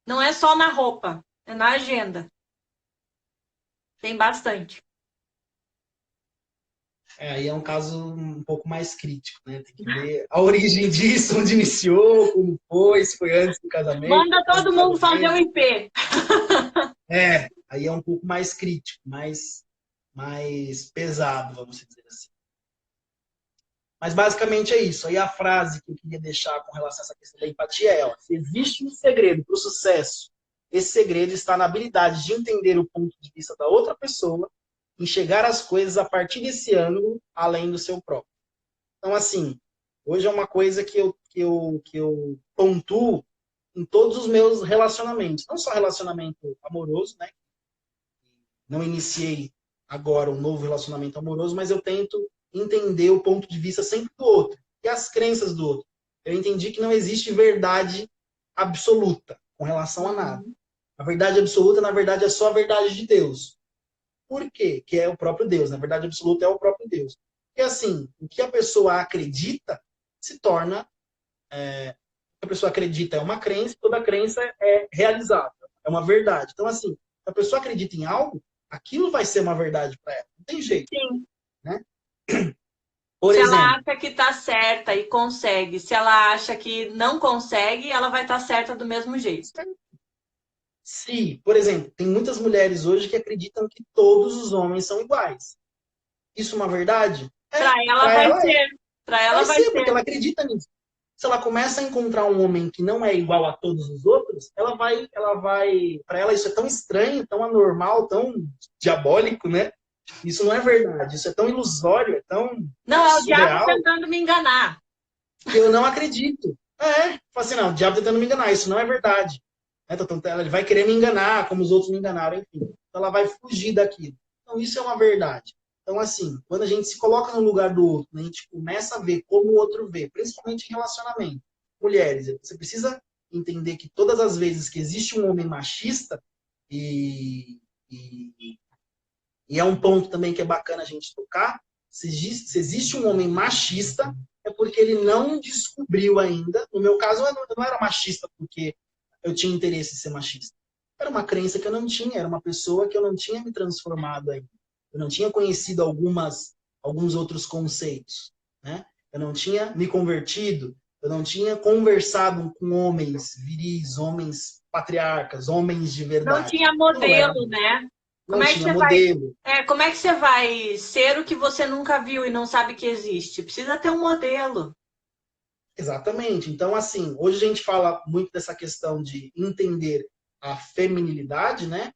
Não é só na roupa, é na agenda. Tem bastante. Aí é um caso um pouco mais crítico, né? Tem que ver a origem disso, onde iniciou, como foi, se foi antes do casamento, Manda depois do todo mundo fazer o casamento. IP. Aí é um pouco mais crítico, mais pesado, vamos dizer assim. Mas basicamente é isso. Aí a frase que eu queria deixar com relação a essa questão da empatia é, ó, se existe um segredo para o sucesso, esse segredo está na habilidade de entender o ponto de vista da outra pessoa, enxergar as coisas a partir desse ângulo, além do seu próprio. Então, assim, hoje é uma coisa que eu pontuo em todos os meus relacionamentos. Não só relacionamento amoroso, né? Não iniciei agora um novo relacionamento amoroso, mas eu tento entender o ponto de vista sempre do outro e as crenças do outro. Eu entendi que não existe verdade absoluta com relação a nada. A verdade absoluta, na verdade, é só a verdade de Deus. Por quê? Que é o próprio Deus. Na verdade absoluta é o próprio Deus. Porque assim, o que a pessoa acredita se torna... o que a pessoa acredita é uma crença, e toda crença é realizável. É uma verdade. Então, assim, se a pessoa acredita em algo, aquilo vai ser uma verdade para ela. Não tem jeito. Sim. Né? Por Se ela exemplo, acha que está certa e consegue, se ela acha que não consegue, ela vai estar certa do mesmo jeito. se, por exemplo, tem muitas mulheres hoje que acreditam que todos os homens são iguais. Isso é uma verdade? Para ela Para vai ela é. ser. Para ela Vai vai ser, porque ser. ela acredita nisso. Se ela começa a encontrar um homem que não é igual a todos os outros, para ela isso é tão estranho, tão anormal, tão diabólico, né? Isso não é verdade, isso é tão ilusório, é tão Não, é o diabo surreal, tentando me enganar. que eu não acredito. Fala assim, não, o diabo tentando me enganar, isso não é verdade. Ele vai querer me enganar, como os outros me enganaram, enfim. Então ela vai fugir daquilo. Então isso é uma verdade. Então, assim, quando a gente se coloca no lugar do outro, né, a gente começa a ver como o outro vê, principalmente em relacionamento. Mulheres, você precisa entender que todas as vezes que existe um homem machista, e, e, e é um ponto também que é bacana a gente tocar, se existe um homem machista, é porque ele não descobriu ainda. No meu caso, eu não era machista porque eu tinha interesse em ser machista. Era uma crença que eu não tinha, era uma pessoa que eu não tinha me transformado ainda. Eu não tinha conhecido alguns outros conceitos, né? Eu não tinha me convertido, eu não tinha conversado com homens viris, homens patriarcas, homens de Não verdade. tinha Não era, modelo, né? Como não é que tinha você vai, modelo. como é que você vai ser o que você nunca viu e não sabe que existe? Precisa ter um modelo. Exatamente. Então, assim, hoje a gente fala muito dessa questão de entender a feminilidade, né?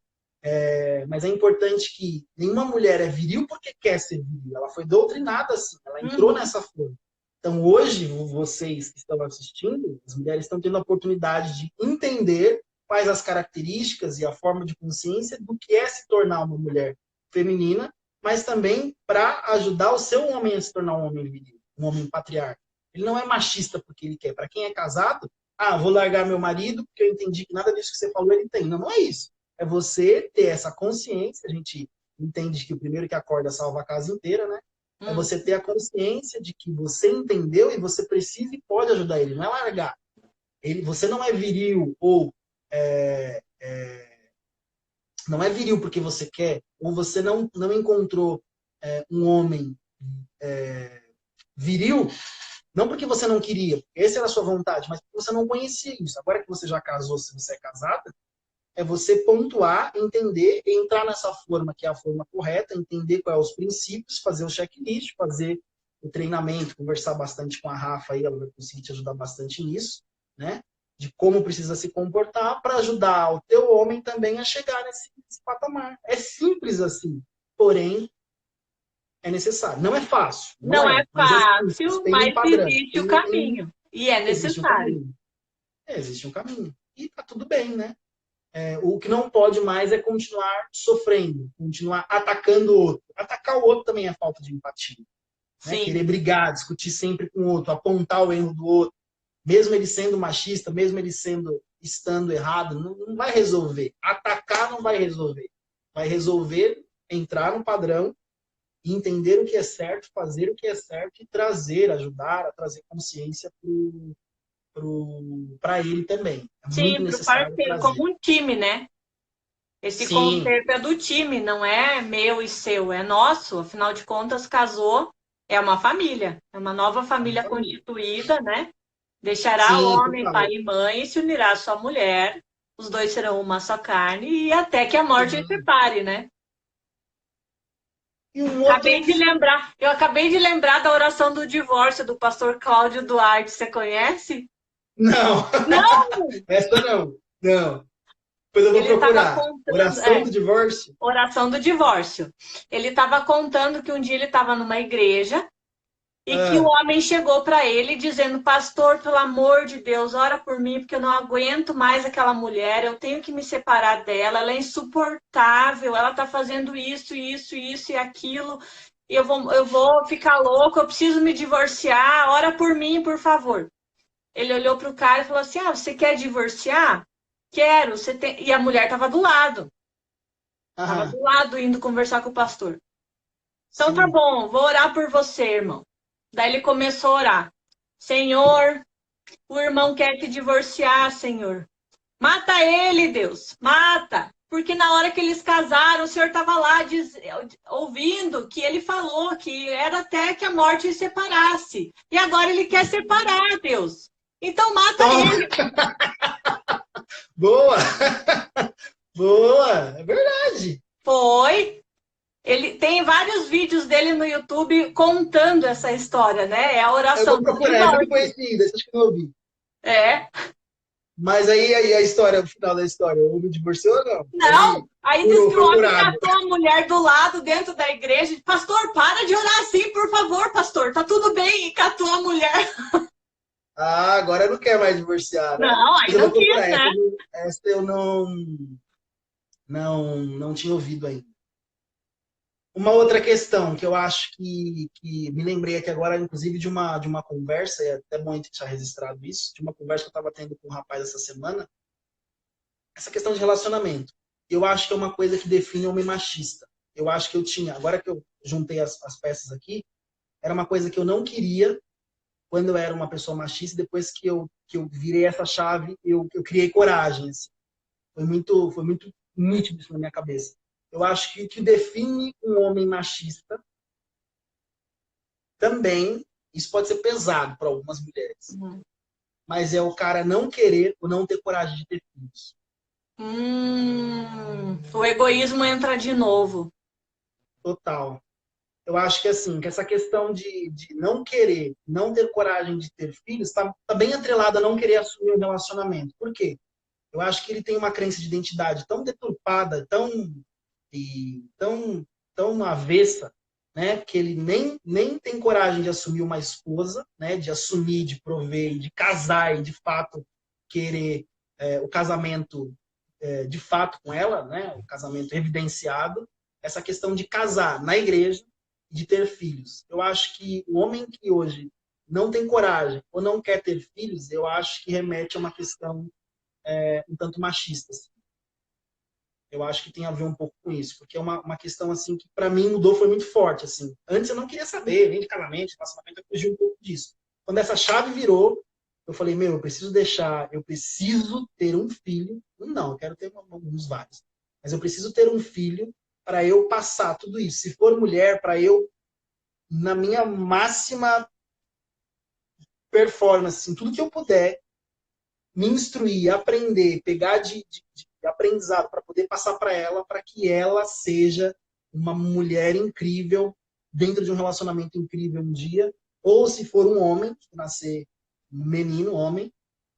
Mas é importante que nenhuma mulher é viril porque quer ser viril. Ela foi doutrinada assim, ela entrou Uhum. nessa forma. Então, hoje, vocês que estão assistindo, as mulheres estão tendo a oportunidade de entender quais as características e a forma de consciência do que é se tornar uma mulher feminina, mas também para ajudar o seu homem a se tornar um homem viril, um homem patriarca. Ele não é machista porque ele quer. Para quem é casado, vou largar meu marido porque eu entendi que nada disso que você falou ele tem. Não, não é isso. É você ter essa consciência. A gente entende que o primeiro que acorda salva a casa inteira, né? É você ter a consciência de que você entendeu e você precisa e pode ajudar ele. Não é largar. Você não é viril ou não é viril porque você quer, ou você não encontrou um homem viril, não porque você não queria, essa era a sua vontade, mas porque você não conhecia isso. Agora que você já casou, se você é casada, é você pontuar, entender, entrar nessa forma que é a forma correta, entender quais são os princípios, fazer o checklist, fazer o treinamento, conversar bastante com a Rafa aí, ela vai conseguir te ajudar bastante nisso, né? De como precisa se comportar para ajudar o teu homem também a chegar nesse patamar. É simples assim, porém é necessário. Não é fácil, não Não é é, mas é simples, fácil, tem um mas padrão, existe o caminho. E é existe um necessário. caminho. Existe um caminho. E tá tudo bem, né? O que não pode mais é continuar sofrendo, continuar atacando o outro. Atacar o outro também é falta de empatia. Né? Querer Sim. brigar, discutir sempre com o outro, apontar o erro do outro, mesmo ele sendo machista, mesmo ele estando errado, não vai resolver. Atacar não vai resolver. Vai resolver entrar no padrão, entender o que é certo, fazer o que é certo e trazer, ajudar a trazer consciência para ele também. É muito Sim, para o necessário parceiro, trazer. como um time, né? Esse Sim, conserto é do time, não é meu e seu, é nosso. Afinal de contas, casou, é uma família, é uma nova é uma família família. constituída, né? Deixará o Sim, homem, pai total. e mãe, e se unirá à sua mulher. Os dois serão uma só carne, e até que a morte os Sim. separe, né? E um outro. Eu acabei de lembrar da oração do divórcio do pastor Cláudio Duarte, você conhece? Não, Não, essa não. Não. Depois eu vou ele estava procurar. contando, Oração do divórcio? oração do divórcio. Ele estava contando que um dia ele estava numa igreja e que o Ah, homem chegou para ele dizendo: Pastor, pelo amor de Deus, ora por mim, porque eu não aguento mais aquela mulher, eu tenho que me separar dela, ela é insuportável, ela está fazendo isso, isso, isso e aquilo, e eu vou ficar louco, eu preciso me divorciar, ora por mim, por favor. Ele olhou para o cara e falou assim: Ah, você quer divorciar? Quero. Você tem... E a mulher estava aham. do lado indo conversar com o pastor. Então tá Sim. bom, vou orar por você, irmão. Daí ele começou a orar. Senhor, o irmão quer se divorciar, Senhor. Mata ele, Deus, mata. Porque na hora que eles casaram, o Senhor estava lá ouvindo que ele falou que era até que a morte os separasse. E agora ele quer separar, Deus. Então mata Toma! ele. Boa! Boa! É verdade. Foi. Ele tem vários vídeos dele no YouTube contando essa história, né? É a Eu oração vou do procurar. Essa eu não divórcio. conheci ainda, essa acho que eu não ouvi. É. Mas aí a história, o final da história, o homem divorciou ou não? Ele Não. Aí diz curou, que o foi homem curado. catou a mulher do lado, dentro da igreja. Pastor, para de orar assim, por favor, pastor. Tá tudo bem. E catou a mulher. Ah, agora não quer mais divorciar, né? Não, aí Mas eu vou não quis, procurar. né? Essa eu não tinha ouvido ainda. Uma outra questão que eu acho que me lembrei aqui agora, inclusive, de uma conversa, e é até bom a gente deixar registrado isso, de uma conversa que eu estava tendo com um rapaz essa semana, essa questão de relacionamento. Eu acho que é uma coisa que define o homem machista. Eu acho que eu tinha, agora que eu juntei as peças aqui, era uma coisa que eu não queria quando eu era uma pessoa machista, depois que eu virei essa chave, eu criei coragem. Assim. Foi muito nítido isso na minha cabeça. Eu acho que o que define um homem machista também, isso pode ser pesado para algumas mulheres, Uhum. mas é o cara não querer ou não ter coragem de ter filhos. O egoísmo entra de novo. Total. Eu acho que assim, que essa questão de não querer, não ter coragem de ter filhos, tá bem atrelada a não querer assumir um relacionamento. Por quê? Eu acho que ele tem uma crença de identidade tão deturpada, tão avessa, né, que ele nem tem coragem de assumir uma esposa, né, de assumir, de prover, de casar e de fato querer o casamento de fato com ela, né, o casamento evidenciado, essa questão de casar na igreja, de ter filhos. Eu acho que o homem que hoje não tem coragem ou não quer ter filhos, eu acho que remete a uma questão um tanto machista. Assim. Eu acho que tem a ver um pouco com isso, porque é uma questão assim que para mim mudou, foi muito forte. Assim. Antes eu não queria saber, nem de casamento, de relacionamento, eu fugi um pouco disso. Quando essa chave virou, eu falei, meu, eu preciso ter um filho. Não, eu quero ter alguns vários. Mas eu preciso ter um filho para eu passar tudo isso. Se for mulher, para eu, na minha máxima performance, assim, tudo que eu puder, me instruir, aprender, pegar de aprendizado para poder passar para ela, para que ela seja uma mulher incrível dentro de um relacionamento incrível um dia, ou se for um homem, se nascer um menino, homem,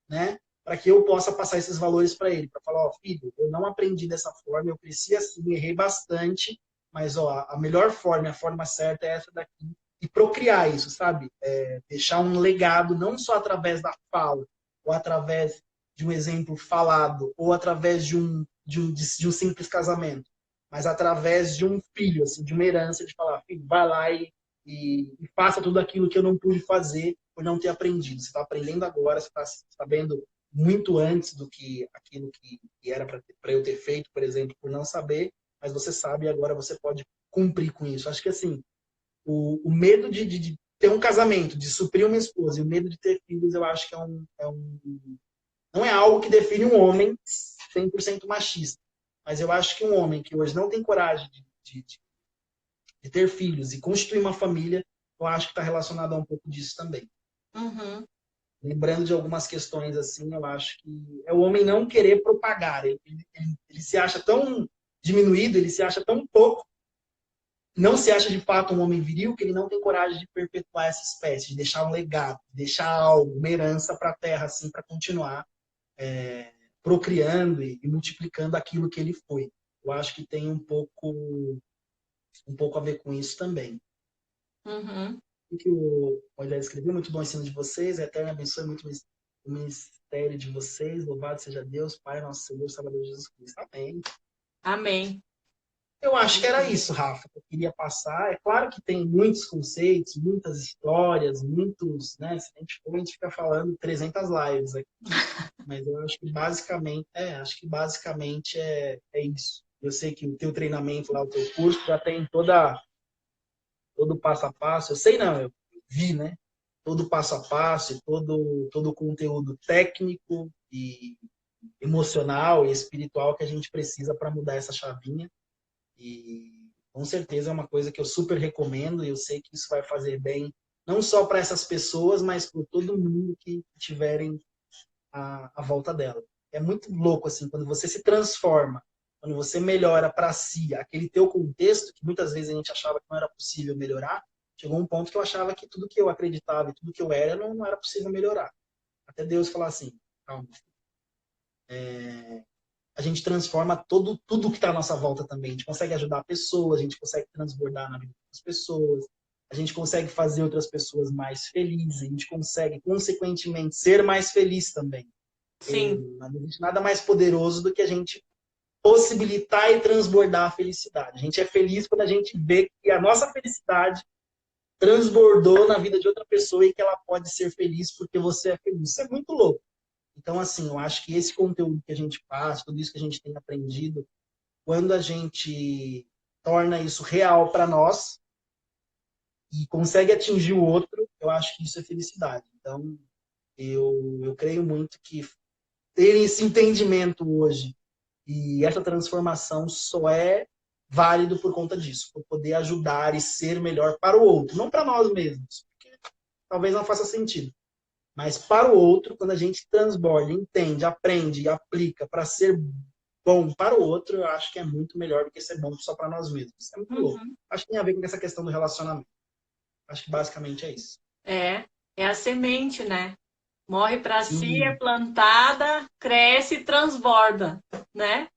né? Para que eu possa passar esses valores para ele, para falar, ó, filho, eu não aprendi dessa forma, eu cresci assim, errei bastante, mas ó, a melhor forma, a forma certa é essa daqui. E procriar isso, sabe? Deixar um legado, não só através da fala, ou através de um exemplo falado, ou através de um simples casamento, mas através de um filho, assim, de uma herança, de falar, filho, vai lá e faça tudo aquilo que eu não pude fazer por não ter aprendido. Você está aprendendo agora, você está sabendo muito antes do que aquilo que era para eu ter feito, por exemplo, por não saber, mas você sabe e agora você pode cumprir com isso. Acho que assim, o medo de ter um casamento, de suprir uma esposa e o medo de ter filhos, eu acho que não é algo que define um homem 100% machista. Mas eu acho que um homem que hoje não tem coragem de ter filhos e constituir uma família, eu acho que está relacionado a um pouco disso também. Uhum. Lembrando de algumas questões assim, eu acho que é o homem não querer propagar. Ele se acha tão diminuído, ele se acha tão pouco, não se acha de fato um homem viril, que ele não tem coragem de perpetuar essa espécie, de deixar um legado, de deixar algo, uma herança para a terra, assim, para continuar procriando e multiplicando aquilo que ele foi. Eu acho que tem um pouco a ver com isso também. Uhum. O que o Moisés escreveu, muito bom o ensino de vocês, a Eterna abençoe muito o ministério de vocês, louvado seja Deus, Pai, nosso Senhor, Salvador Jesus Cristo. Amém. Amém. Eu acho que era isso, Rafa, que eu queria passar. É claro que tem muitos conceitos, muitas histórias, muitos, né? Se a gente fica falando 300 lives aqui. Mas eu acho que basicamente é isso. Eu sei que o teu treinamento lá, o teu curso, já tem todo o passo a passo. Eu sei não, eu vi, né? Todo o passo a passo, todo o conteúdo técnico e emocional e espiritual que a gente precisa para mudar essa chavinha. E com certeza é uma coisa que eu super recomendo e eu sei que isso vai fazer bem, não só para essas pessoas, mas para todo mundo que tiverem a volta dela. É muito louco, assim, quando você se transforma, quando você melhora para si aquele teu contexto, que muitas vezes a gente achava que não era possível melhorar, chegou um ponto que eu achava que tudo que eu acreditava e tudo que eu era não era possível melhorar. Até Deus falar assim, calma, a gente transforma tudo que está à nossa volta também. A gente consegue ajudar pessoas, a gente consegue transbordar na vida das pessoas, a gente consegue fazer outras pessoas mais felizes, a gente consegue, consequentemente, ser mais feliz também. Sim. Não existe nada mais poderoso do que a gente possibilitar e transbordar a felicidade. A gente é feliz quando a gente vê que a nossa felicidade transbordou na vida de outra pessoa e que ela pode ser feliz porque você é feliz. Isso é muito louco. Então, assim, eu acho que esse conteúdo que a gente passa, tudo isso que a gente tem aprendido, quando a gente torna isso real para nós e consegue atingir o outro, eu acho que isso é felicidade. Então, eu creio muito que ter esse entendimento hoje e essa transformação só é válido por conta disso, por poder ajudar e ser melhor para o outro, não para nós mesmos, porque talvez não faça sentido. Mas para o outro, quando a gente transborda, entende, aprende e aplica para ser bom para o outro, eu acho que é muito melhor do que ser bom só para nós mesmos. Isso é muito louco. Acho que tem a ver com essa questão do relacionamento. Acho que basicamente é isso. É a semente, né? Morre para si, é Sim. plantada, cresce e transborda, né?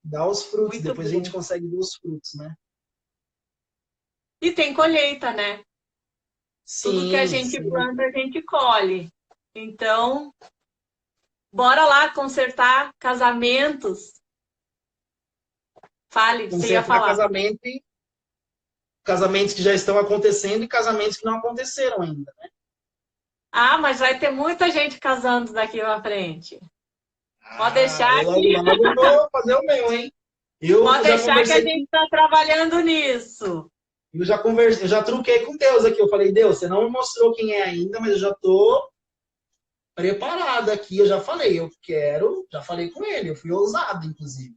Dá os frutos, Muito depois a bom. gente consegue ver os frutos, né? E tem colheita, né? Tudo que a Sim, gente sim. planta, a gente colhe. Então, bora lá consertar casamentos. Fale, você ia Consertar falar. casamentos que já estão acontecendo e casamentos que não aconteceram ainda, né? Ah, mas vai ter muita gente casando daqui pra frente. Pode deixar Eu logo, que, logo eu vou fazer o meu, hein? pode Eu já deixar que a conversei gente está trabalhando nisso. Eu já truquei com Deus aqui. Eu falei, Deus, você não me mostrou quem é ainda, mas eu já tô preparado aqui. Eu já falei, eu quero, já falei com ele, eu fui ousado, inclusive.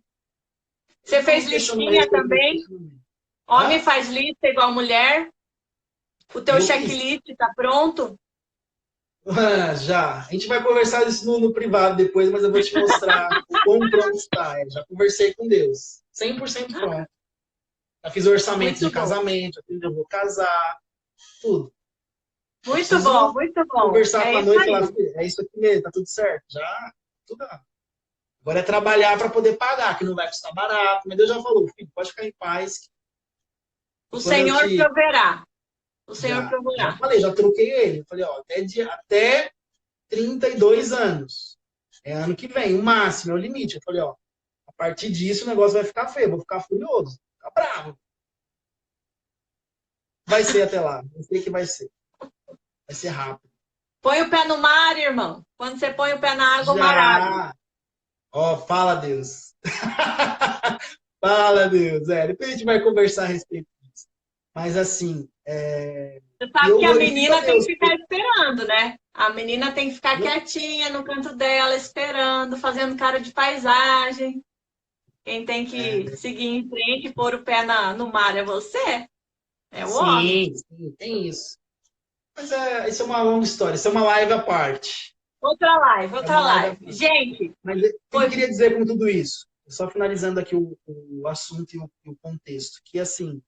Você Ele não fez me questionou a listinha respeito do também? questionamento. Homem Hã? faz lista igual mulher? O teu Eu fiz. checklist está pronto? Já. A gente vai conversar isso no privado depois, mas eu vou te mostrar o quão pronto está. Já conversei com Deus. 100% pronto. Já fiz orçamento Muito de bom. casamento, já fiz onde eu vou casar, tudo. Eu Muito bom, preciso muito bom. conversar com É a isso noiva e aí. falar, "Filho, é isso aqui mesmo, tá tudo certo. Já, tudo. Agora é trabalhar para poder pagar, que não vai custar barato. Mas Deus já falou, filho, pode ficar em paz. O E quando eu Senhor te. proverá. O Senhor Já proverá. falei, já troquei ele. Eu falei, ó, até 32 anos. É ano que vem, o máximo, é o limite. Eu falei, ó, a partir disso o negócio vai ficar feio, eu vou ficar furioso, ficar bravo. Vai ser até lá, não sei que vai ser. Vai ser rápido. Põe o pé no mar, irmão. Quando você põe o pé na água, o mar abre. Já! Ó, fala Deus. Fala Deus. Depois a gente vai conversar a respeito disso. Mas assim, Você e sabe eu que a glorifico a menina tem que Deus. ficar esperando, né? A menina tem que ficar quietinha no canto dela, esperando, fazendo cara de paisagem. Quem tem que seguir em frente e pôr o pé no mar é você. É o homem. Sim, tem isso. Mas isso é uma longa história, isso é uma live à parte. Outra live, É outra uma live à live. parte. Gente, Mas o que foi... eu queria dizer com tudo isso? Só finalizando aqui o assunto e o contexto, que assim,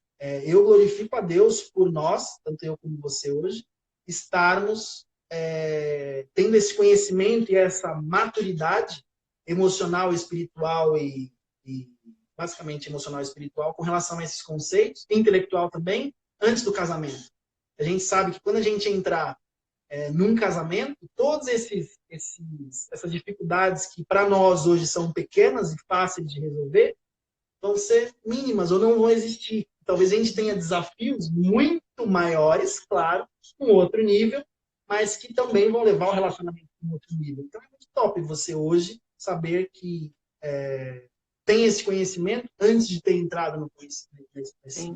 eu glorifico a Deus por nós, tanto eu como você hoje, estarmos tendo esse conhecimento e essa maturidade emocional, espiritual e basicamente emocional e espiritual com relação a esses conceitos, intelectual também, antes do casamento. A gente sabe que quando a gente entrar num casamento, todas essas dificuldades que para nós hoje são pequenas e fáceis de resolver, vão ser mínimas ou não vão existir. Talvez a gente tenha desafios muito maiores, claro, um outro nível, mas que também vão levar o relacionamento para um outro nível. Então é muito top você hoje saber que tem esse conhecimento antes de ter entrado no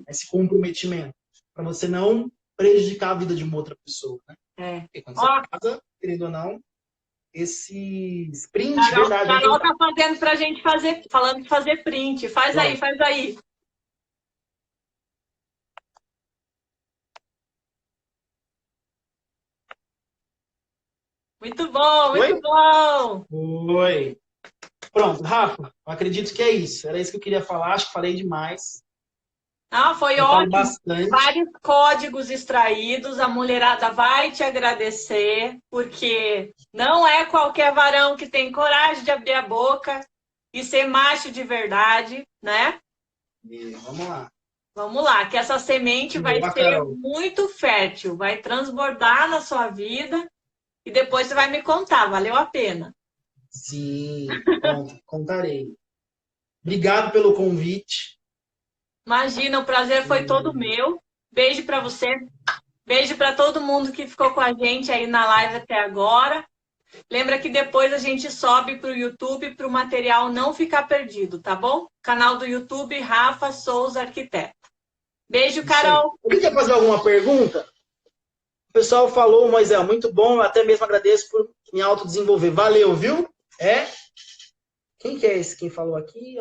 nesse comprometimento, para você não prejudicar a vida de uma outra pessoa, né? Porque quando você casa, querendo ou não, esse sprint, verdade. Carol tá fazendo pra gente falando de fazer print. Faz aí, faz aí. Muito bom, muito bom. Oi. Pronto, Rafa, eu acredito que é isso. Era isso que eu queria falar, acho que falei demais. Foi ótimo. Bastante. Vários códigos extraídos, a mulherada vai te agradecer, porque não é qualquer varão que tem coragem de abrir a boca e ser macho de verdade, né? Vamos lá. Vamos lá, que essa semente vai ser muito fértil, vai transbordar na sua vida e depois você vai me contar, valeu a pena. Sim, contarei. Obrigado pelo convite. Imagina, o prazer foi todo meu. Beijo para você. Beijo para todo mundo que ficou com a gente aí na live até agora. Lembra que depois a gente sobe para o YouTube para o material não ficar perdido, tá bom? Canal do YouTube, Rafa Souza Arquiteto. Beijo, Carol. Alguém quer fazer alguma pergunta? O pessoal falou, Moisés, muito bom. Eu até mesmo agradeço por me autodesenvolver. Valeu, viu? Quem que é esse? Quem falou aqui?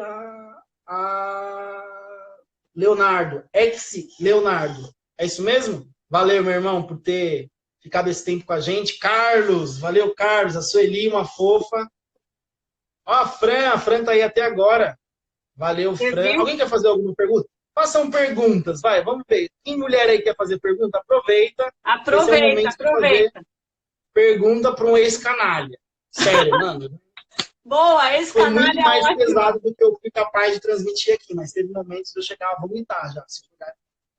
Leonardo. Ex-Leonardo. É isso mesmo? Valeu, meu irmão, por ter ficado esse tempo com a gente. Carlos. Valeu, Carlos. A Sueli, uma fofa. Ó, a Fran tá aí até agora. Valeu, Fran. Alguém quer fazer alguma pergunta? Façam perguntas, vai, vamos ver. Quem mulher aí quer fazer pergunta, aproveita. Aproveita. Fazer pergunta para um ex-canalha. Sério, mano. Boa, ex-canalha. Foi muito mais pesado do que eu fui capaz de transmitir aqui, mas teve momentos que eu chegava a vomitar já. Se eu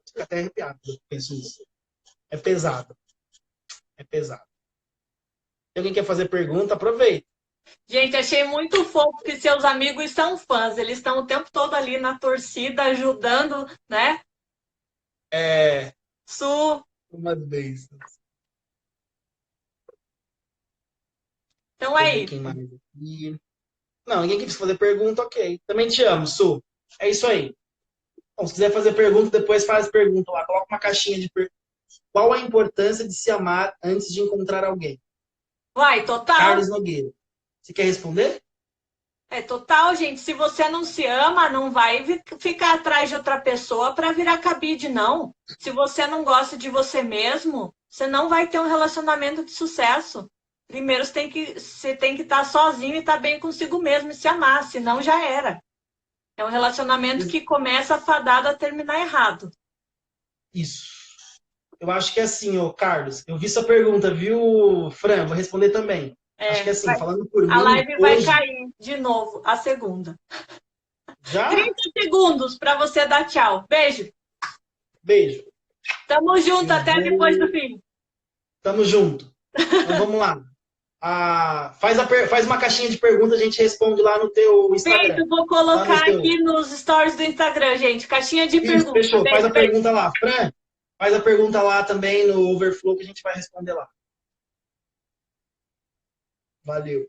fico até arrepiado quando eu penso nisso. É pesado. É pesado. Se alguém quer fazer pergunta, aproveita. Gente, achei muito fofo que seus amigos são fãs. Eles estão o tempo todo ali na torcida, ajudando, né? Su. Umas vezes. Então é isso. Não, ninguém quis fazer pergunta, ok. Também te amo, Su. É isso aí. Bom, se quiser fazer pergunta, depois faz pergunta lá. Coloca uma caixinha de perguntas. Qual a importância de se amar antes de encontrar alguém? Vai, total. Carlos Nogueira. Você quer responder? É total, gente. Se você não se ama, não vai ficar atrás de outra pessoa para virar cabide, não. Se você não gosta de você mesmo, você não vai ter um relacionamento de sucesso. Primeiro você tem que estar sozinho e estar bem consigo mesmo e se amar, senão já era. É um relacionamento que começa fadado a terminar errado. Isso. Eu acho que é assim, ô Carlos. Eu vi sua pergunta, viu, Fran? Vou responder também. Acho que é assim, falando por mim. A live vai cair de novo, a segunda. Já? 30 segundos para você dar tchau. Beijo. Beijo. Tamo junto, até depois do fim. Tamo junto. Então vamos lá. Faz uma caixinha de perguntas, a gente responde lá no teu Instagram. Feito, vou colocar aqui nos stories do Instagram, gente. Caixinha de perguntas. Fechou, faz a pergunta lá. Fran, faz a pergunta lá também no Overflow que a gente vai responder lá. Valeu.